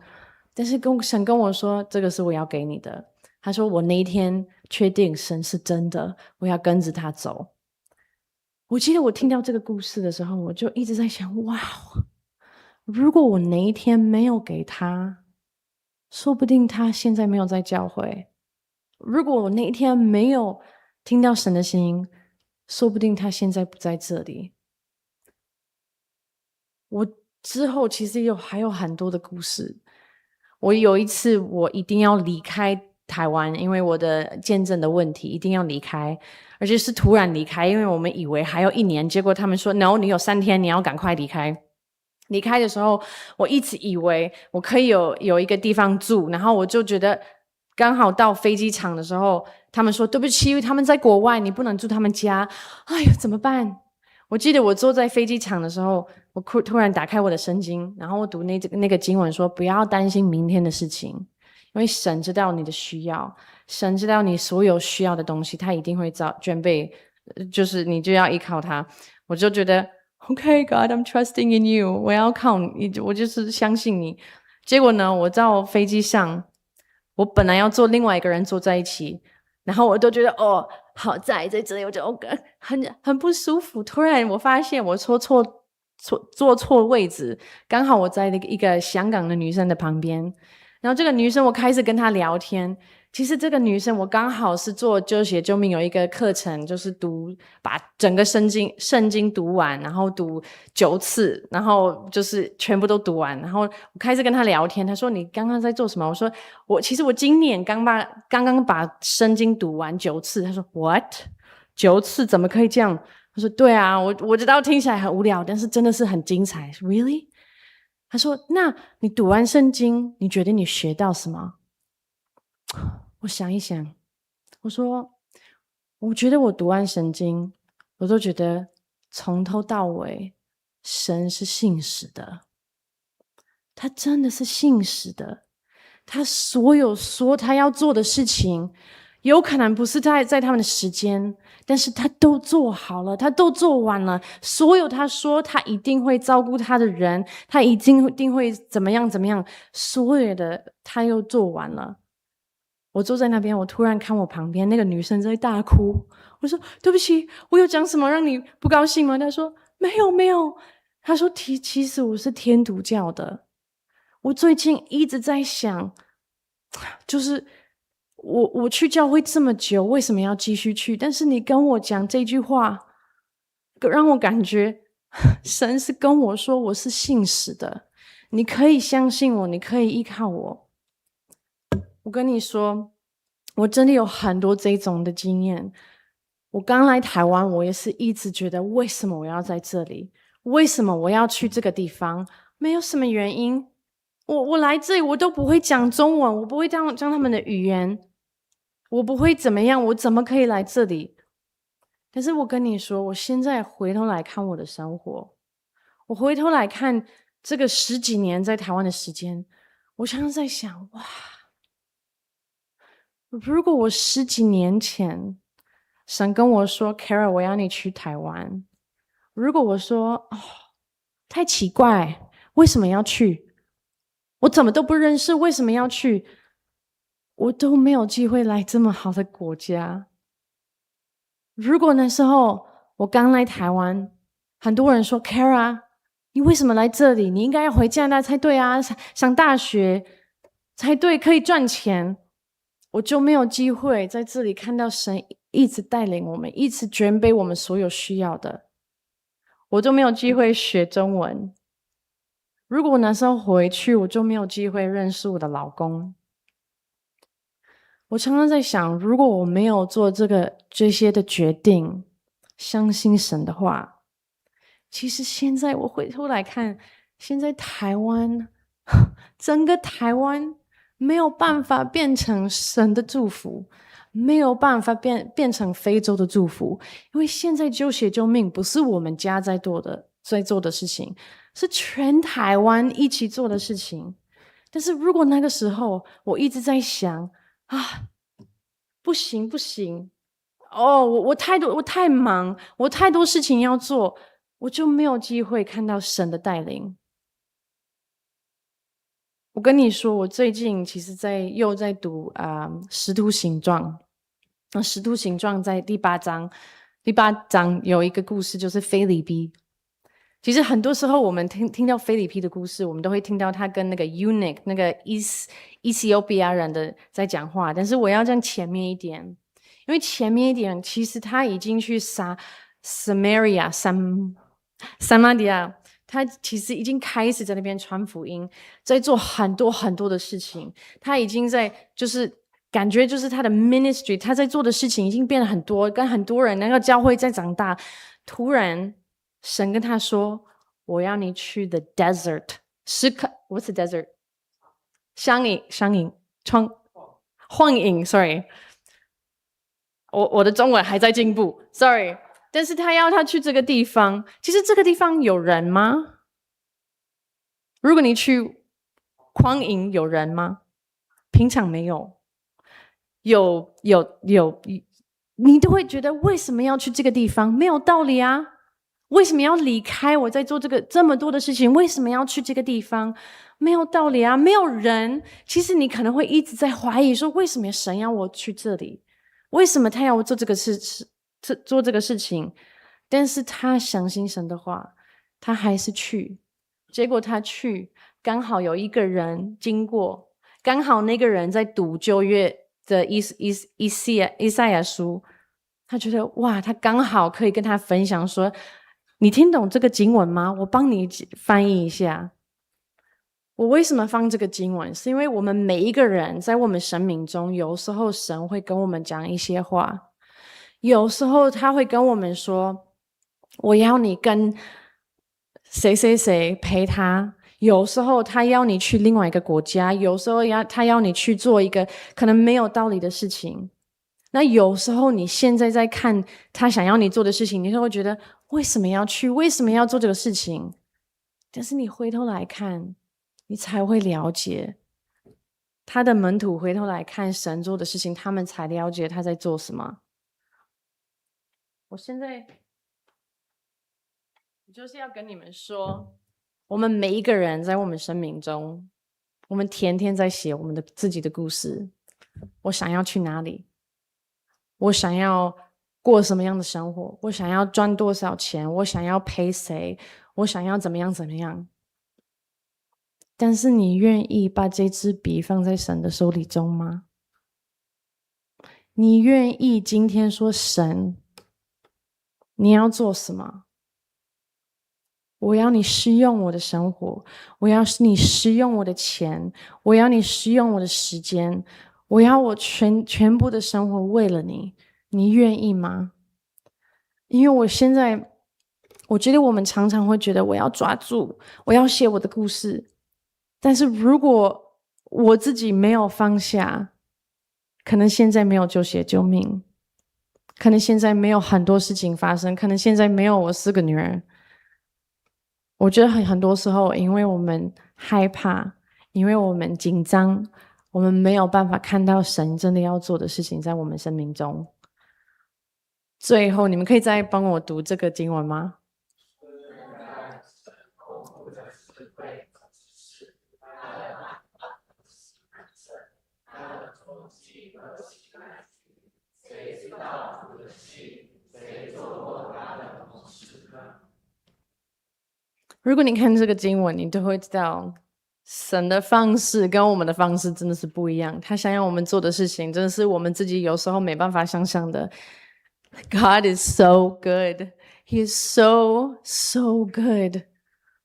但是神跟我说这个是我要给你的。他说我那一天确定神是真的，我要跟着他走。我记得我听到这个故事的时候，我就一直在想，哇，如果我那一天没有给他，说不定他现在没有在教会。如果我那一天没有听到神的声音，说不定他现在不在这里。我之后其实还有很多的故事。我有一次我一定要离开台湾，因为我的见证的问题一定要离开，而且是突然离开，因为我们以为还有1年，结果他们说 No， 你有3天，你要赶快离开。离开的时候，我一直以为我可以有一个地方住，然后我就觉得刚好到飞机场的时候，他们说对不起，他们在国外，你不能住他们家。哎呀，怎么办？我记得我坐在飞机场的时候，我突然打开我的圣经，然后我读那个经文说，不要担心明天的事情，因为神知道你的需要，神知道你所有需要的东西，他一定会准备，就是你就要依靠他。我就觉得 OK God, I'm trusting in you， 我要靠你，我就是相信你。结果呢，我到飞机上，我本来要坐另外一个人坐在一起，然后我都觉得好在这里，我就很不舒服。突然我发现我坐错位置，刚好我在一个香港的女生的旁边，然后这个女生我开始跟她聊天。其实这个女生我刚好是做救血救命有一个课程，就是把整个圣经读完，然后读9次，然后就是全部都读完。然后我开始跟她聊天，她说你刚刚在做什么？我说其实我今年刚刚把圣经读完9次。她说 What？ 9次怎么可以这样？她说对啊，我知道听起来很无聊，但是真的是很精彩。Really？ 她说那你读完圣经，你觉得你学到什么？我想一想，我说我觉得我读完圣经，我都觉得从头到尾神是信实的，他真的是信实的。他所有说他要做的事情，有可能不是在他们的时间，但是他都做好了，他都做完了。所有他说他一定会照顾他的人，他一定会怎么样怎么样，所有的他又做完了。我坐在那边，我突然看我旁边那个女生在大哭。我说对不起，我有讲什么让你不高兴吗？她说没有。她说其实我是天主教的。我最近一直在想，就是我去教会这么久，为什么要继续去？但是你跟我讲这句话，让我感觉神是跟我说我是信实的，你可以相信我，你可以依靠我。我跟你说，我真的有很多这种的经验。我刚来台湾，我也是一直觉得为什么我要在这里，为什么我要去这个地方，没有什么原因。我来这里我都不会讲中文，我不会讲他们的语言，我不会怎么样，我怎么可以来这里？但是我跟你说，我现在回头来看我的生活，我回头来看这个10几年在台湾的时间，我常常在想，哇，如果我10几年前神跟我说 Kara 我要你去台湾，如果我说太奇怪，为什么要去？我怎么都不认识，为什么要去？我都没有机会来这么好的国家。如果那时候我刚来台湾，很多人说 Kara 你为什么来这里？你应该要回加拿大才对啊，上大学才对，可以赚钱。我就没有机会在这里看到神一直带领我们，一直准备我们所有需要的。我就没有机会学中文。如果我那时候回去，我就没有机会认识我的老公。我常常在想，如果我没有做这些的决定，相信神的话，其实现在我回头来看，现在台湾整个台湾没有办法变成神的祝福，没有办法变成非洲的祝福，因为现在救血救命不是我们家在做的事情，是全台湾一起做的事情。但是如果那个时候我一直在想不行，我太忙，我太多事情要做，我就没有机会看到神的带领。我跟你说，我最近其实又在读使徒行传。使徒行传在第8章有一个故事，就是腓立比。其实很多时候我们听到腓立比的故事，我们都会听到他跟那个 eunuch 那个伊西欧比亚人的在讲话。但是我要讲前面一点，因为前面一点其实他已经去撒玛利亚，他其实已经开始在那边传福音，在做很多很多的事情。他已经在就是感觉就是他的 ministry， 他在做的事情已经变得很多，跟很多人那个教会在长大。突然神跟他说，我要你去 the desert。 What's the desert？ 荒野 sorry， 我的中文还在进步 sorry。 但是他要他去这个地方，其实这个地方有人吗？如果你去荒野有人吗？平常没有。有你都会觉得为什么要去这个地方？没有道理啊！为什么要离开我在做这么多的事情？为什么要去这个地方？没有道理啊！没有人。其实你可能会一直在怀疑说，为什么神要我去这里？为什么他要我做这个事情？但是他相信神的话，他还是去。结果他去，刚好有一个人经过，刚好那个人在读旧约的以赛亚书，他觉得哇，他刚好可以跟他分享说，你听懂这个经文吗？我帮你翻译一下。我为什么放这个经文？是因为我们每一个人在我们生命中，有时候神会跟我们讲一些话，有时候他会跟我们说，我要你跟谁谁谁陪他。有时候他要你去另外一个国家，有时候他要你去做一个可能没有道理的事情。那有时候你现在在看他想要你做的事情，你就会觉得为什么要去？为什么要做这个事情？但是你回头来看，你才会了解。他的门徒回头来看神做的事情，他们才了解他在做什么。我现在就是要跟你们说，我们每一个人在我们生命中，我们天天在写我们的自己的故事。我想要去哪里？我想要过什么样的生活？我想要赚多少钱？我想要陪谁？我想要怎么样怎么样？但是你愿意把这支笔放在神的手里中吗？你愿意今天说神，你要做什么？我要你使用我的生活，我要你使用我的钱，我要你使用我的时间，我要我全部的生活为了你，你愿意吗？因为我觉得我们常常会觉得我要抓住，我要写我的故事，但是如果我自己没有放下，可能现在没有就写救命，可能现在没有很多事情发生，可能现在没有我4个女儿。我觉得很多时候，因为我们害怕，因为我们紧张，我们没有办法看到神真的要做的事情在我们生命中。最后，你们可以再帮我读这个经文吗？如果你看这个经文，你就会知道神的方式跟我们的方式真的是不一样。他想要我们做的事情，真的是我们自己有时候没办法想象的。God is so good. He is so good.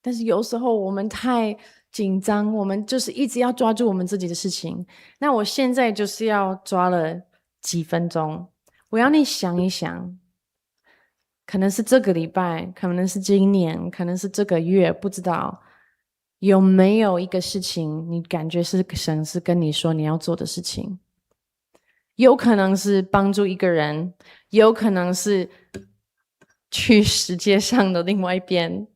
但是有时候我们太紧张，我们就是一直要抓住我们自己的事情。那我现在就是要抓了几分钟，我要你想一想，可能是这个礼拜，可能是今年，可能是这个月，不知道有没有一个事情你感觉是神是跟你说你要做的事情。有可能是帮助一个人，有可能是去世界上的另外一边。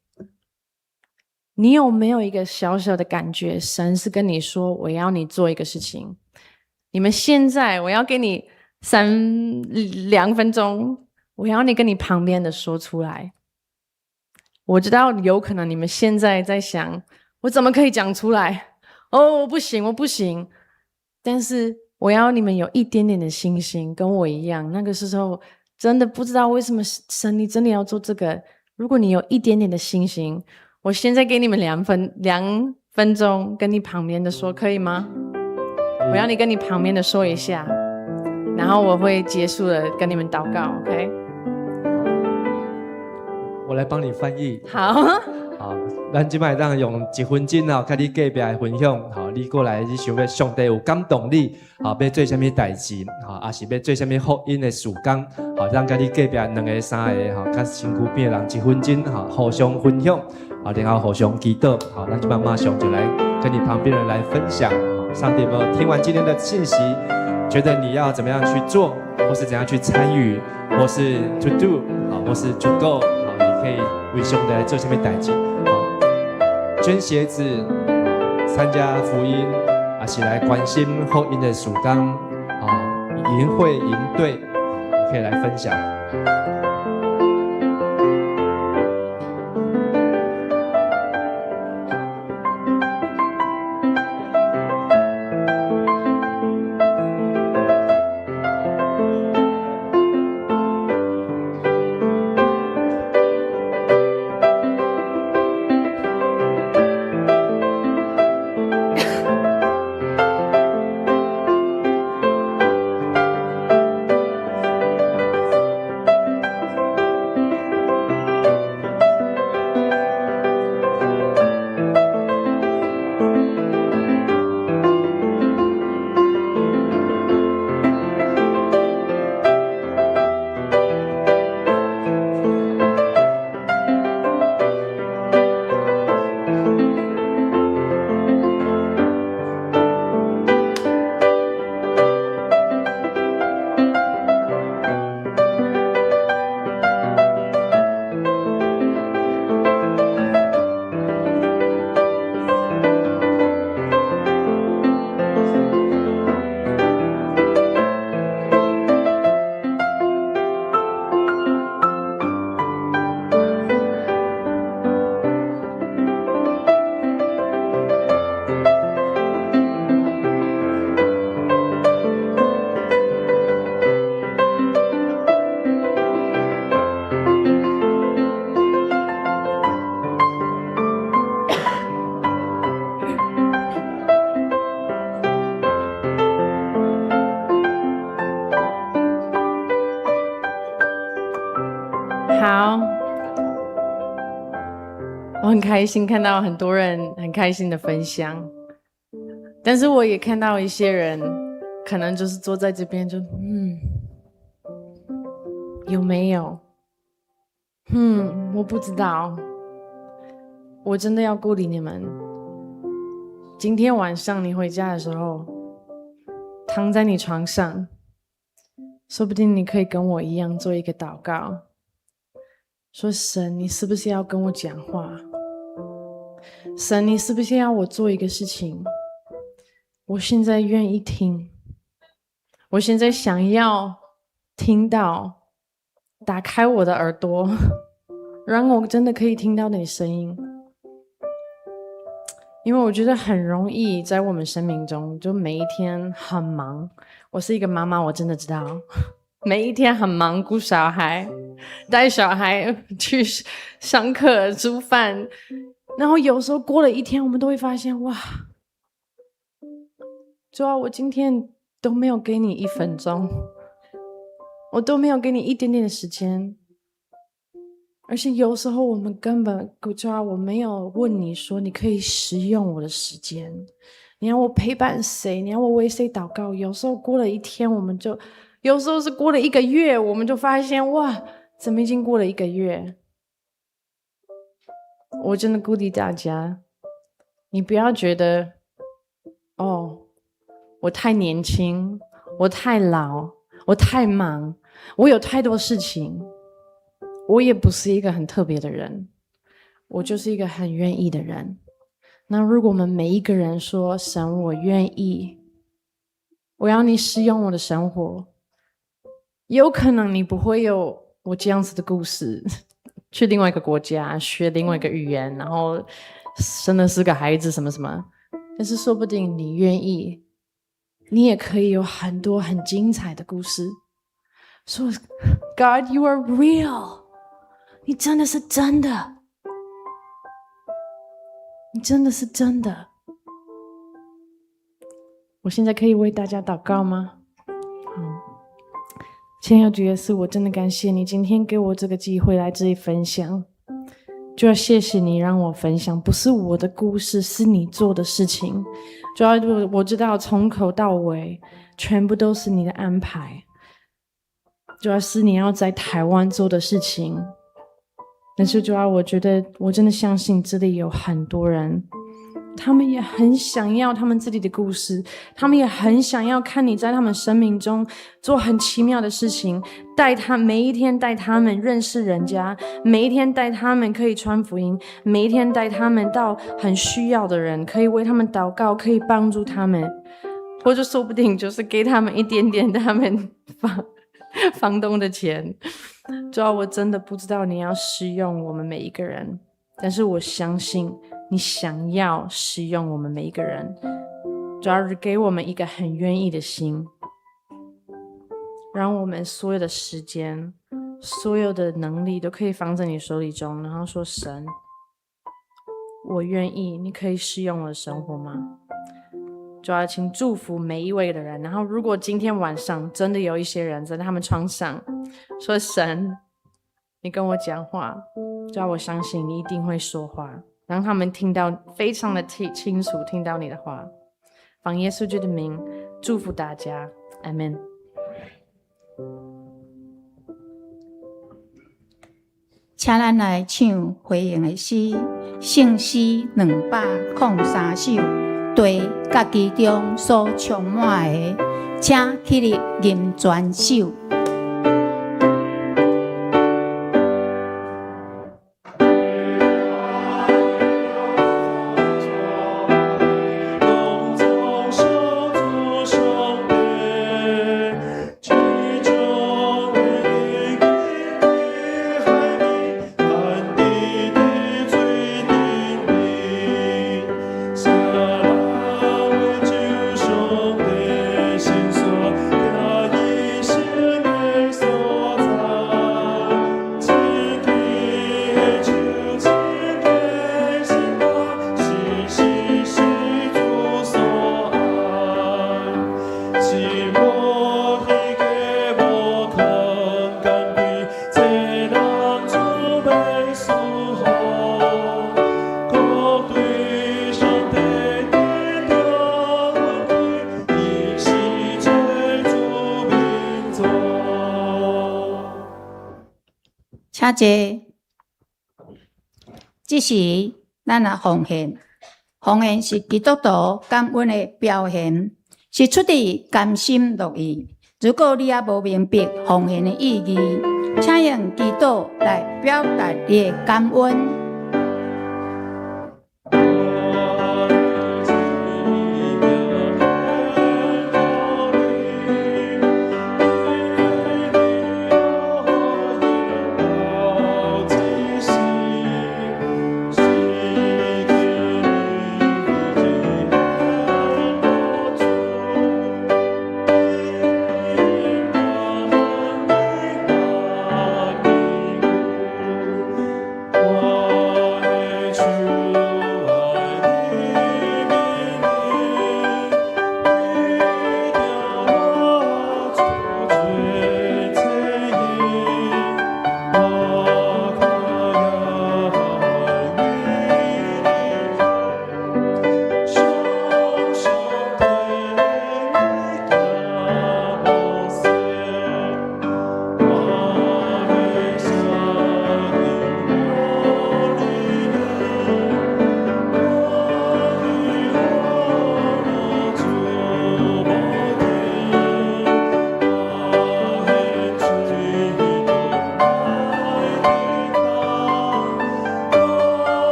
你有没有一个小小的感觉，神是跟你说我要你做一个事情？你们现在我要给你2分钟，我要你跟你旁边的说出来。我知道有可能你们现在在想，我怎么可以讲出来？哦，我不行。但是我要你们有一点点的信心，跟我一样。那个时候真的不知道为什么神你真的要做这个。如果你有一点点的信心，我现在给你们2分钟，跟你旁边的说，可以吗？我要你跟你旁边的说一下，然后我会结束了跟你们祷告 ，OK？ 我来帮你翻译。好，咱即摆当用1分钟啊，甲你隔壁的分享，你过来你想要上帝有感动你，要做什么代志，还是要做什么福音的事工，让甲你隔壁2个3个较身躯边的人1分钟，互相分享，然后互相祈祷，咱即摆马上就来跟你旁边的人来分享，上帝有没有听完今天的信息，觉得你要怎么样去做，或是怎样去参与，或是 to do， 或是 to go， 你可以为上帝来做什么代志。捐鞋子、参加福音，还是来关心福音的事工，营会、营队，可以来分享。开心看到很多人很开心的分享，但是我也看到一些人可能就是坐在这边就有没有？我不知道。我真的要鼓励你们，今天晚上你回家的时候，躺在你床上，说不定你可以跟我一样做一个祷告，说神，你是不是要跟我讲话？神，你是不是要我做一个事情？我现在愿意听，我现在想要听到，打开我的耳朵，让我真的可以听到你的声音。因为我觉得很容易在我们生命中，就每一天很忙。我是一个妈妈，我真的知道，每一天很忙，顾小孩，带小孩去上课、煮饭，然后有时候过了一天，我们都会发现，哇，主啊，我今天都没有给你1分钟，我都没有给你一点点的时间。而且有时候我们根本主啊，我没有问你说你可以使用我的时间，你要我陪伴谁，你要我为谁祷告。有时候过了一天，我们就有时候是过了1个月，我们就发现哇，怎么已经过了1个月？我真的鼓励大家，你不要觉得我太年轻，我太老，我太忙，我有太多事情。我也不是一个很特别的人，我就是一个很愿意的人。那如果我们每一个人说，神，我愿意，我要你使用我的生活，有可能你不会有我这样子的故事，去另外一个国家学另外一个语言，然后生了4个孩子什么什么，但是说不定你愿意，你也可以有很多很精彩的故事。说 God, you are real， 你真的是真的，你真的是真的。我现在可以为大家祷告吗？亲爱的主耶稣，我真的感谢你今天给我这个机会来这里分享，就要谢谢你让我分享，不是我的故事，是你做的事情。主要我知道从头到尾全部都是你的安排，主要是你要在台湾做的事情。但是主要我觉得我真的相信这里有很多人，他们也很想要他们自己的故事，他们也很想要看你在他们生命中做很奇妙的事情，每一天带他们认识人家，每一天带他们可以传福音，每一天带他们到很需要的人，可以为他们祷告，可以帮助他们，或者说不定就是给他们一点点他们房东的钱。主要我真的不知道你要使用我们每一个人，但是我相信你想要使用我们每一个人，主要是给我们一个很愿意的心，让我们所有的时间所有的能力都可以放在你手里中，然后说神，我愿意，你可以使用我的生活吗？主要请祝福每一位的人。然后如果今天晚上真的有一些人在他们床上说神你跟我讲话，主要我相信你一定会说话，让他们听到非常的清楚，听到你的话。奉耶稣基督的名祝福大家，阿们。请咱来唱回应的诗，圣诗203首，对家己中所充满的，请起立吟全首。心所，他一生。请坐。这时，咱来奉献。奉献是基督徒感恩的表现，是出自甘心乐意。如果你也无明白奉献的意义，请用祈祷来表达你的感恩。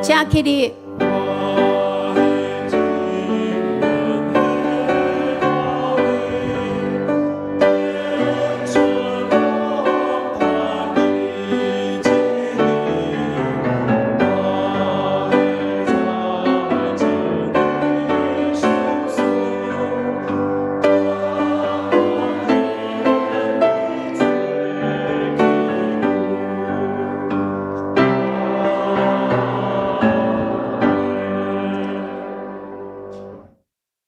请起立。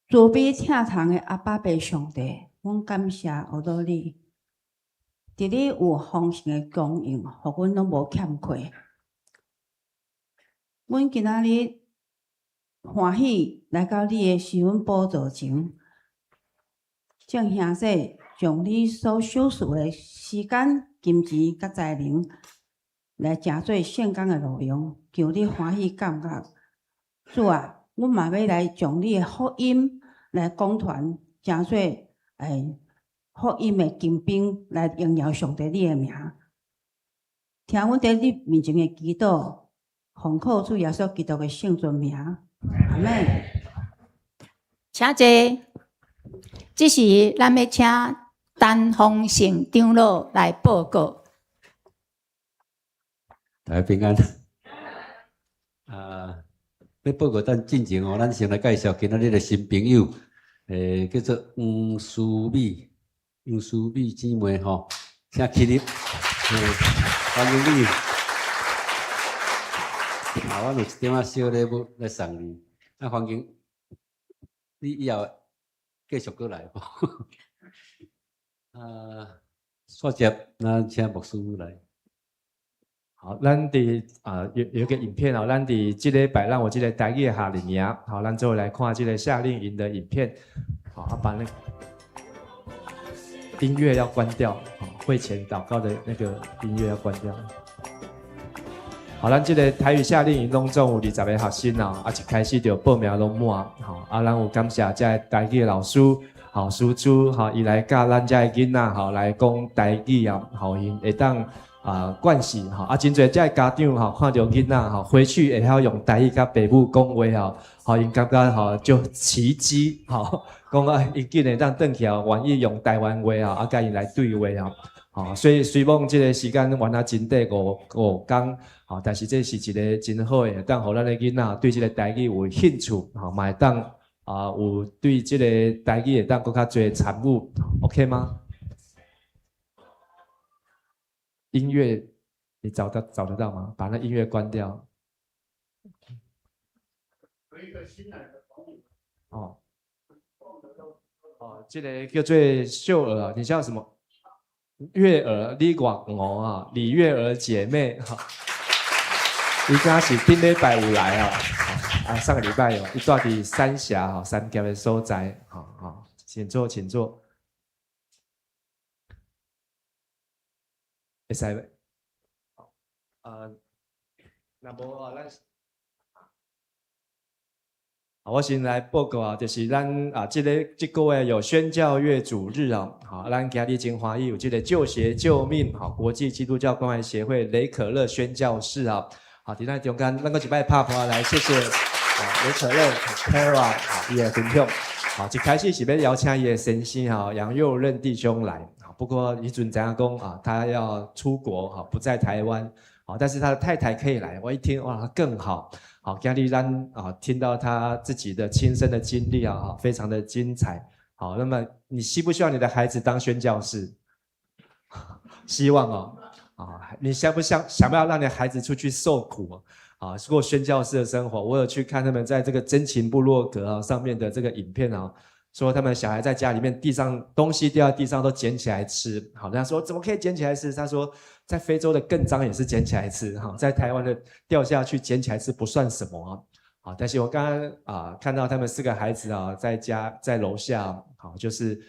慈悲疼痛的阿爸爸上帝，阮感谢学到你，伫你有丰盛的供应，互阮拢无欠亏。阮今仔日欢喜来到你的施恩宝座前，正兄说，将你所收拾的时间、金钱、甲才能，来诚做圣工的路用，求你欢喜感觉。主啊，阮嘛要来将你的福音来讲传，诚做福音的精兵来荣耀上帝你的名。听阮在你面前的祈祷，奉靠主耶稣基督的圣尊名，阿门。请坐。这时，咱要请陈丰盛长老来报告。大家平安。要报告咱进前哦，咱先来介绍今仔日的新朋友，叫做黄淑美姊妹吼，请起立，欢迎你。我有一点仔小礼物来送你，欢迎你以后继续过来吼。煞接，咱请牧师来。好，咱伫有一个影片哦，咱伫即礼拜咱有即个台语的夏令营，好，咱做来看即个夏令营的影片，好，把那个音乐要关掉，好，会前祷告的那个音乐要关掉。好，咱即个台语夏令营拢总有20个学生哦，一开始就报名拢满，好，咱有感谢遮个台语的老师，好，师祖，好，伊来教咱遮个囡仔，好，来讲台语啊，好，因会当。惯势吼，真侪遮家长吼，看到囡仔吼，回去会晓用台语甲爸母讲话吼，因感觉吼就奇迹吼，讲因竟然当转去愿意用台湾话甲因来对话吼，所以虽望即个时间原来真短5天吼，但是这是一个真好诶，当互咱诶囡仔对即个台语有兴趣吼，嘛会当有对即个台语会当更较侪参与 ，OK 吗？音乐，你找得到吗？把那音乐关掉。有一个新来的朋友。这个叫做秀儿，你叫什么？月儿，李广娥啊，李月儿姐妹哈。伊刚是顶礼拜有来上个礼拜有，伊住伫三峡三峡的所在，请坐。会使袂？那无咱。我先来报告啊，就是咱这个月有宣教月主日啊，好，咱今日真欢喜有这个救鞋救命好国际基督教关怀协会雷可乐宣教士啊，好，伫咱中间咱个一摆拍破来，谢谢雷可乐 Kara 好伊的分享，好，一开始是要邀请伊的先生哈杨佑任弟兄来，好，不过伊阵知影讲啊，他要出国哈，不在台湾，好，但是他的太太可以来，我一听哇更好。好，今日咱听到他自己的亲身的经历啊，非常的精彩。好，那么你希不希望你的孩子当宣教士？希望哦。你想不要让你的孩子出去受苦啊？过宣教士的生活。我有去看他们在这个真情部落格上面的这个影片啊，说他们小孩在家里面地上东西掉在地上都捡起来吃。好，人家说怎么可以捡起来吃？他说在非洲的更脏也是捡起来吃哈，在台湾的掉下去捡起来吃不算什么啊。好，但是我刚刚看到他们4个孩子啊，在楼下，好，就是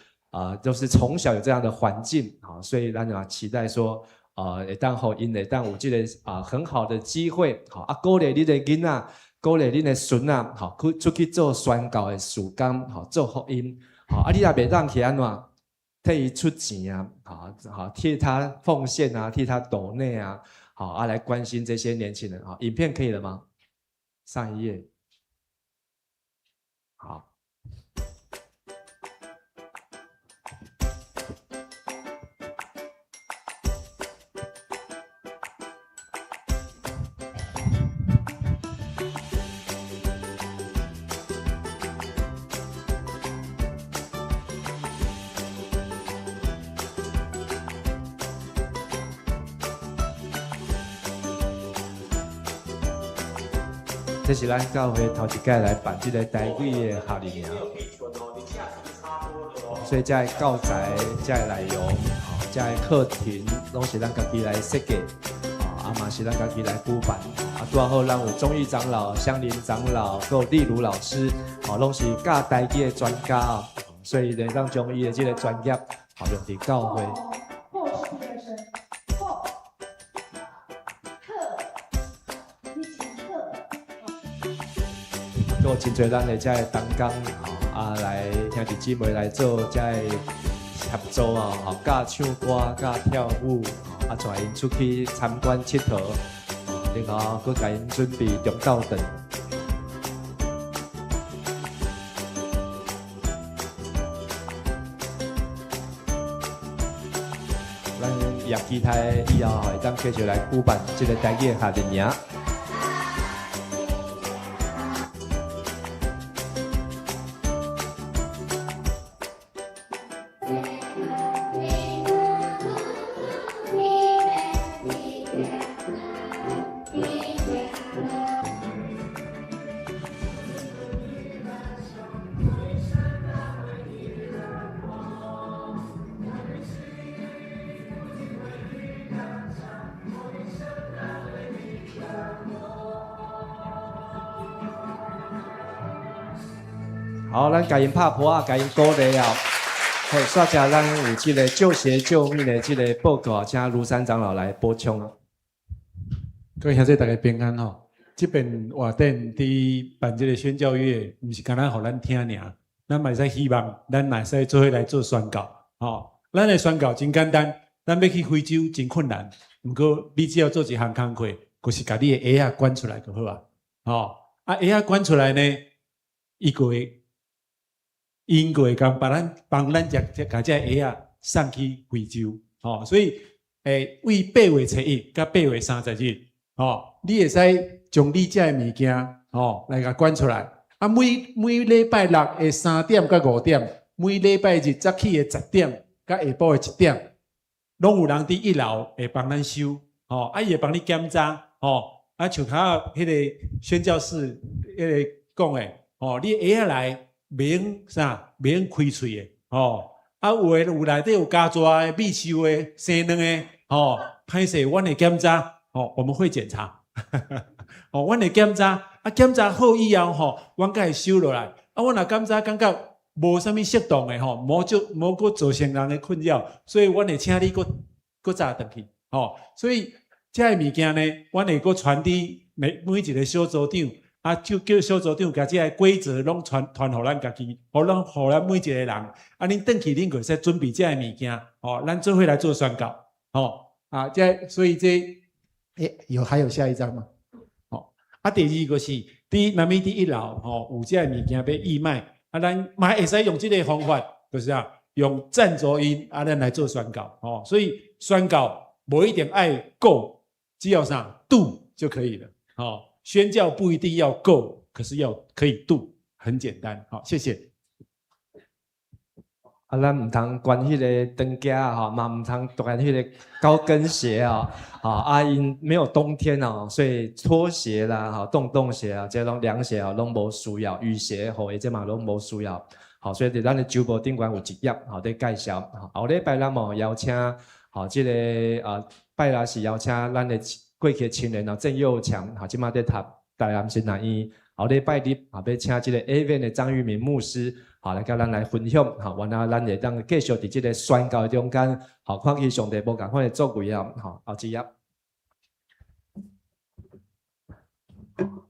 就是从小有这样的环境，好，所以让期待说会当好因会当有这个很好的机会，好鼓励你的囡仔，鼓励你的孙仔，好出去做宣教的事工，好做福音，好你若袂当去安怎？替伊出钱啊，好替他奉献啊，替他斗内啊，好来关心这些年轻人啊。影片可以了吗？上一页，好。这是咱教会头一届来办这个台语的夏令营，所以这教材、这内容、这课程，拢是咱家己来设计，嘛是咱家己来举办。拄好咱有忠义长老、香林长老，还有例如老师，拢是教台语的专家，所以能让将伊的这个专业，用伫教会。有真侪咱的这个同工来兄弟姊妹来做这个合作教唱歌、教跳舞，带因出去参观佚佗，然后佮甲因准备中昼顿。咱也期待以后会当继续来举办这个台语夏令营。好，咱甲因拍鼓甲因鼓励了。好，煞车咱有这个救鞋救命的这个报告，请卢山长老来补充啊。各位兄弟大家平安吼！这边活动伫办这个宣教月，毋是单单互咱听尔，咱嘛会使希望咱嘛会使做伙来做宣教。吼，咱的宣教真简单，咱要去非洲真困难，不过你只要做一项工课，就是把你的鞋啊管出来就好啊。吼，鞋啊管出来呢，伊个会。因过会讲帮咱将这鞋啊送去非洲，所以为8月初1到8月30日，你会使将你这物件来甲管出来。每礼拜六的3点到5点，每礼拜日早起的10点到下晡的1点，拢有人伫1楼会帮咱收，伊会帮你检查，像他迄个宣教士迄个讲的，你鞋来。免开喙的有内底有加抓的、秘书的、生卵的歹势，阮会检查我们会检查阮会检查检查好以后阮才会收落来阮若检查感觉无啥物适当的无搁造成人的困扰，所以阮会请你搁早回去哦，所以这个物件呢，阮会阁传递每一个小组长，啊，就叫小组长甲这个规则拢传互咱家己，互咱每一个人，啊，恁转去恁就会使准备这个物件，哦，咱做伙来做宣告，哦，啊，所以还有下一章吗？哦，啊，第二个是咱们第一楼，吼，有这个物件要义卖，啊，咱嘛会使用这个方法，就是啊，用赞助音啊，咱来做宣告，哦，所以宣告不一定爱够，只要啥 do 就可以了，哦，宣教不一定要够，可是可以 do， 很简单，好，谢谢。啊，咱唔通关迄个灯架哈，嘛唔通穿迄个高跟鞋啊，因没有冬天哦，所以拖鞋啦，洞鞋啊，这种凉鞋啊，拢无需要，雨鞋吼，这嘛拢无需要。好，所以伫咱的周报顶管有一页，好在介绍。后礼拜咱mo邀请，这个拜六是邀请咱的过去的青年郑佑强，即马在读台南新南医。后礼拜日要请这个 A 的张玉明牧师。好，来甲咱来分享，好，完了咱会当继续伫这个宣告中间，好，看去上帝无共款的作为啊，好，后一页。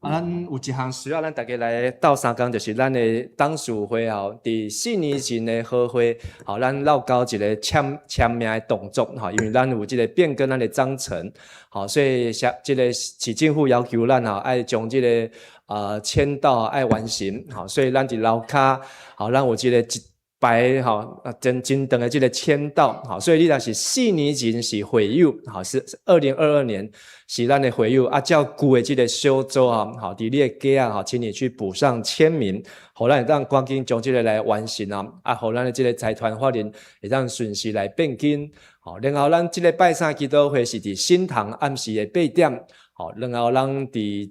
咱有一项需要咱大家来斗相共，就是咱的董事会吼，伫4年前的好会，好，咱落到一个签名的动作，吼，因为咱有这个变更咱的章程，好，所以这个市政府要求咱吼，爱将这个签到爱完成，好，所以咱伫楼骹，好，咱有这个一排吼，真长的这个签到，好，所以你若是4年前是会友，好，是2022年是咱的会友，啊，较旧的这个小组啊，好，伫你的家啊，好，请你去补上签名，好，咱会当赶紧将这个来完成啊，好，咱的这个财团法人会当顺势来变更，好，然后咱这个拜三基督会是伫新堂暗时的8点。好，然后咱伫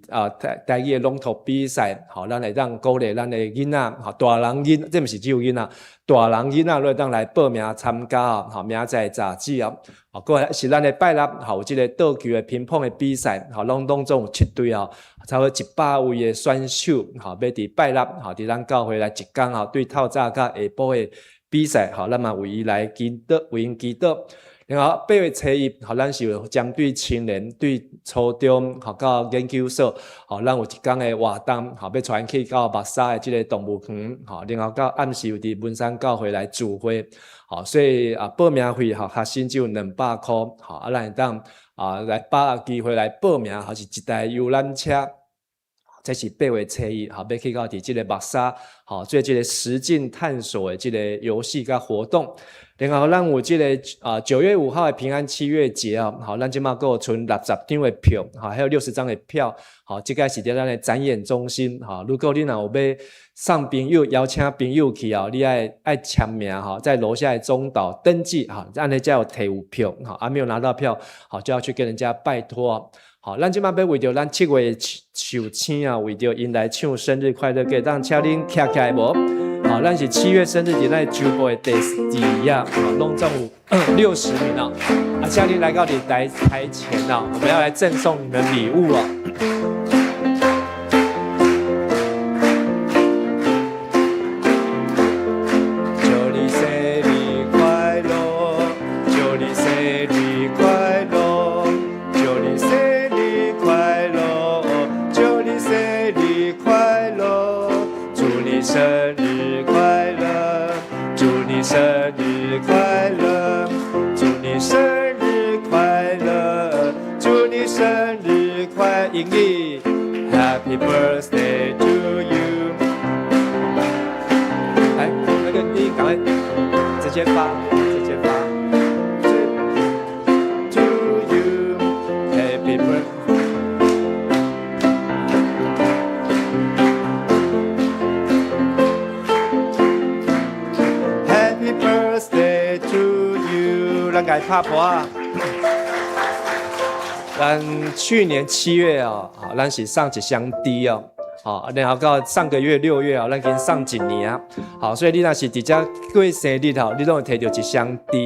台语的朗读比赛，好，咱会当鼓励咱的囡仔，好，大人囡，这毋是只有囡仔，大人囡仔都会当来报名参加，好，明仔杂志啊，好，过来是咱的拜六，好，有这个道具的乒乓的比赛，好，拢当中有7队啊，差不多100位的选手，好，要伫拜六，好，伫咱教会来一天啊，对透早甲下晡的比赛，好，咱嘛为伊来祈祷，为因祈祷。然后8月初1，好，咱是有针对青年、对初中，好到研究所，好，咱有一天的活动，好，要传去到目沙的这个动物园，好，然后到暗时有伫文山教会来聚会，好，所以报名费好，学生只有200块，好，咱会当来把握机会来报名，还是一台游览车。这是8月初1，好，要去到伫这个目沙，好，做这个实境探索的这个游戏甲活动。然后咱有这个9月5号的平安7月节啊，好，咱即马还有剩60张的票，好，还有60张的票，好，这个是伫咱的展演中心，好，如果你若有要送朋友邀请朋友去啊，你爱签名哈，在楼下的中岛登记哈，按呢才有摕有票，好，没有拿到票，好就要去跟人家拜托。好，咱即马要为着咱7月寿星啊，为着因来唱生日快乐歌，当请恁徛起来无？好，咱是7月生日节，咱周报的第2页，好，拢总有60名啊，请恁来到台前啊，我们要来赠送你们礼物啊。Happy birthday to you！ 来，那个你赶快直接发。To you, happy birthday！ Happy birthday to you！ 咱该拍破啊！咱去年7月啊，好，咱是送一箱猪哦，好，然后到上个月6月啊，咱已经送1年啊，好，所以你若是直接过生日吼，你拢会摕到一箱猪，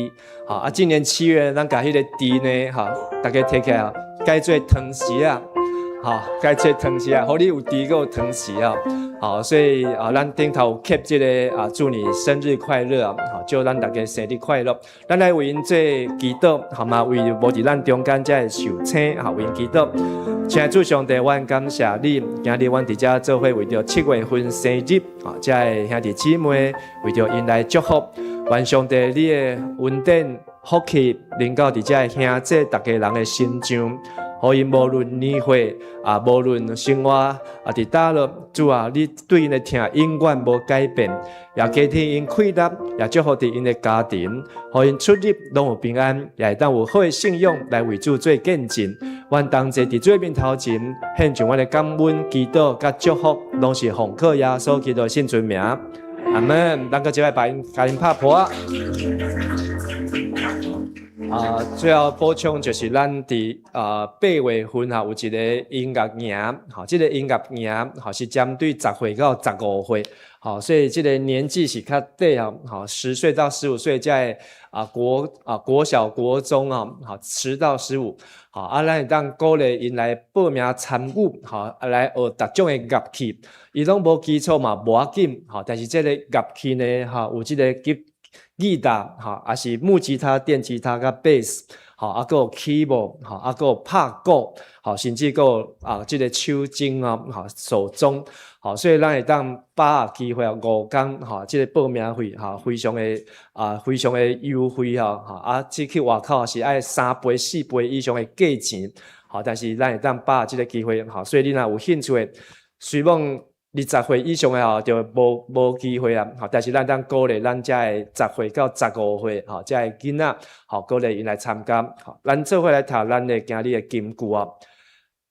好啊，今年7月咱把迄个猪呢，好，大家摕起来，改做汤匙啊，好，改做汤匙啊，互你有猪个有汤匙啊，好，所以咱顶头有 keep 这个祝你生日快乐啊，好，祝咱大家生日快乐。咱来为因做祈祷，好嘛？为无伫咱中间才会受请，好，为因祈祷。请主上帝，阮感谢你，今日阮伫遮做伙为着7月份生日，啊，才会兄弟姊妹为着因来祝福。愿上帝你的恩典、福气，临到伫遮的兄弟大家人的心上。互因无论年岁无论生活伫倒落，主啊，你对因的疼永远无改变，也加添因快乐，也祝福伫因的家庭，互因出入拢有平安，也会当有好的信仰来为主做见证。阮同齐伫主面头前，献上阮的感恩、祈祷甲祝福，拢是奉靠耶稣基督圣尊名。阿门。咱个即摆把因甲因拍破。最后补充就是咱伫8月份有一个音乐营，这个音乐营是针对10岁到15岁，所以这个年纪是较短10岁到15岁在国小、国中10到15，咱会当鼓励因来报名参与，来学各种的乐器，伊拢无基础嘛无要紧，但是这个乐器呢，有这个吉他，也是木吉他、电吉他甲贝斯，还有 keyboard， 还有拍鼓，甚至还有这个手钟手钟，所以咱会当把握机会5天，这个报名费非常的优惠只去外口是爱3倍、4倍以上的价钱，但是咱会当把握这个机会，所以你若有兴趣的，希望20岁以上的就无机会啊！但是咱当鼓励咱遮的10岁到15岁遮的囡仔，鼓励因来参加。咱做伙来读咱的今日的金句啊！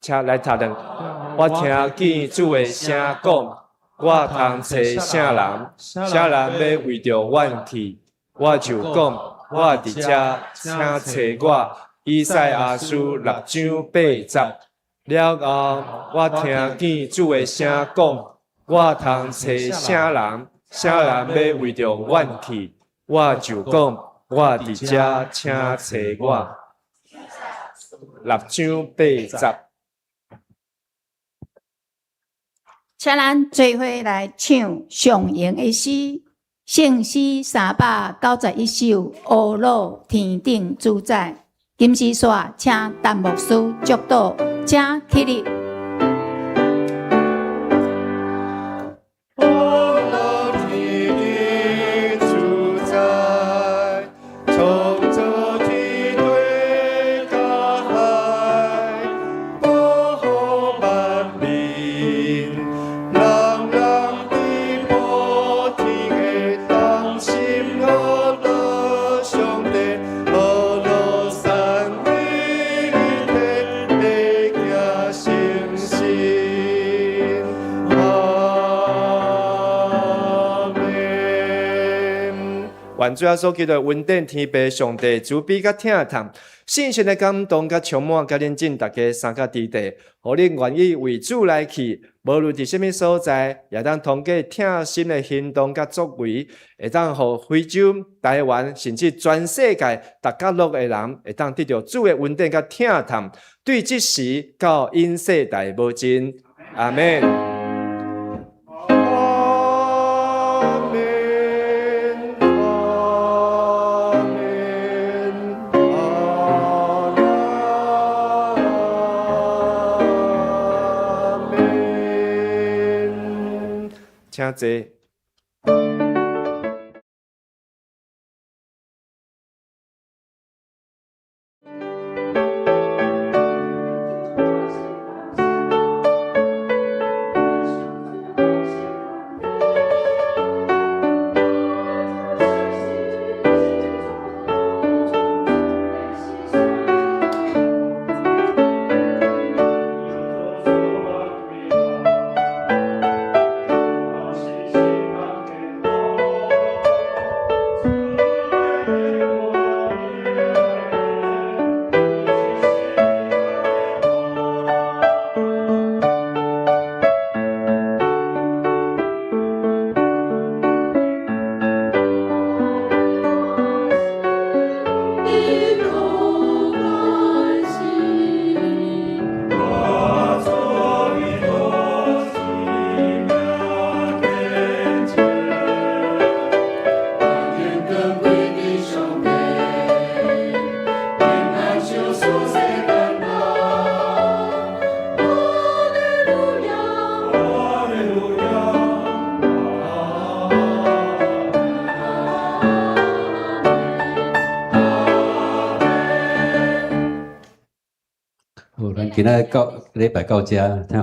请来读两。我听见主的声讲，我通找啥人？啥人要为着阮去？我就讲，我伫遮，请找我。以赛亚书6章8节。了后，我听见主的声讲，我通找啥人？啥人要为着阮去？我就讲，我伫遮，请找我。6章8节。请咱做伙来唱上营的诗，圣诗391首，乌老天顶主宰。金丝线，请陈牧师祝祷，请起立。愿主耶稣基督恩典天父上帝慈悲甲疼痛，信心的感动甲充满甲认真，大家三甲地地，互恁愿意为主来去，无论伫什么所在，也当通过疼心的行动甲作为，会当互非洲、台湾甚至全世界大角落的人，会当得到主的恩典甲疼痛，对即时到因世代无尽。阿门。请坐。今仔礼拜到遮，听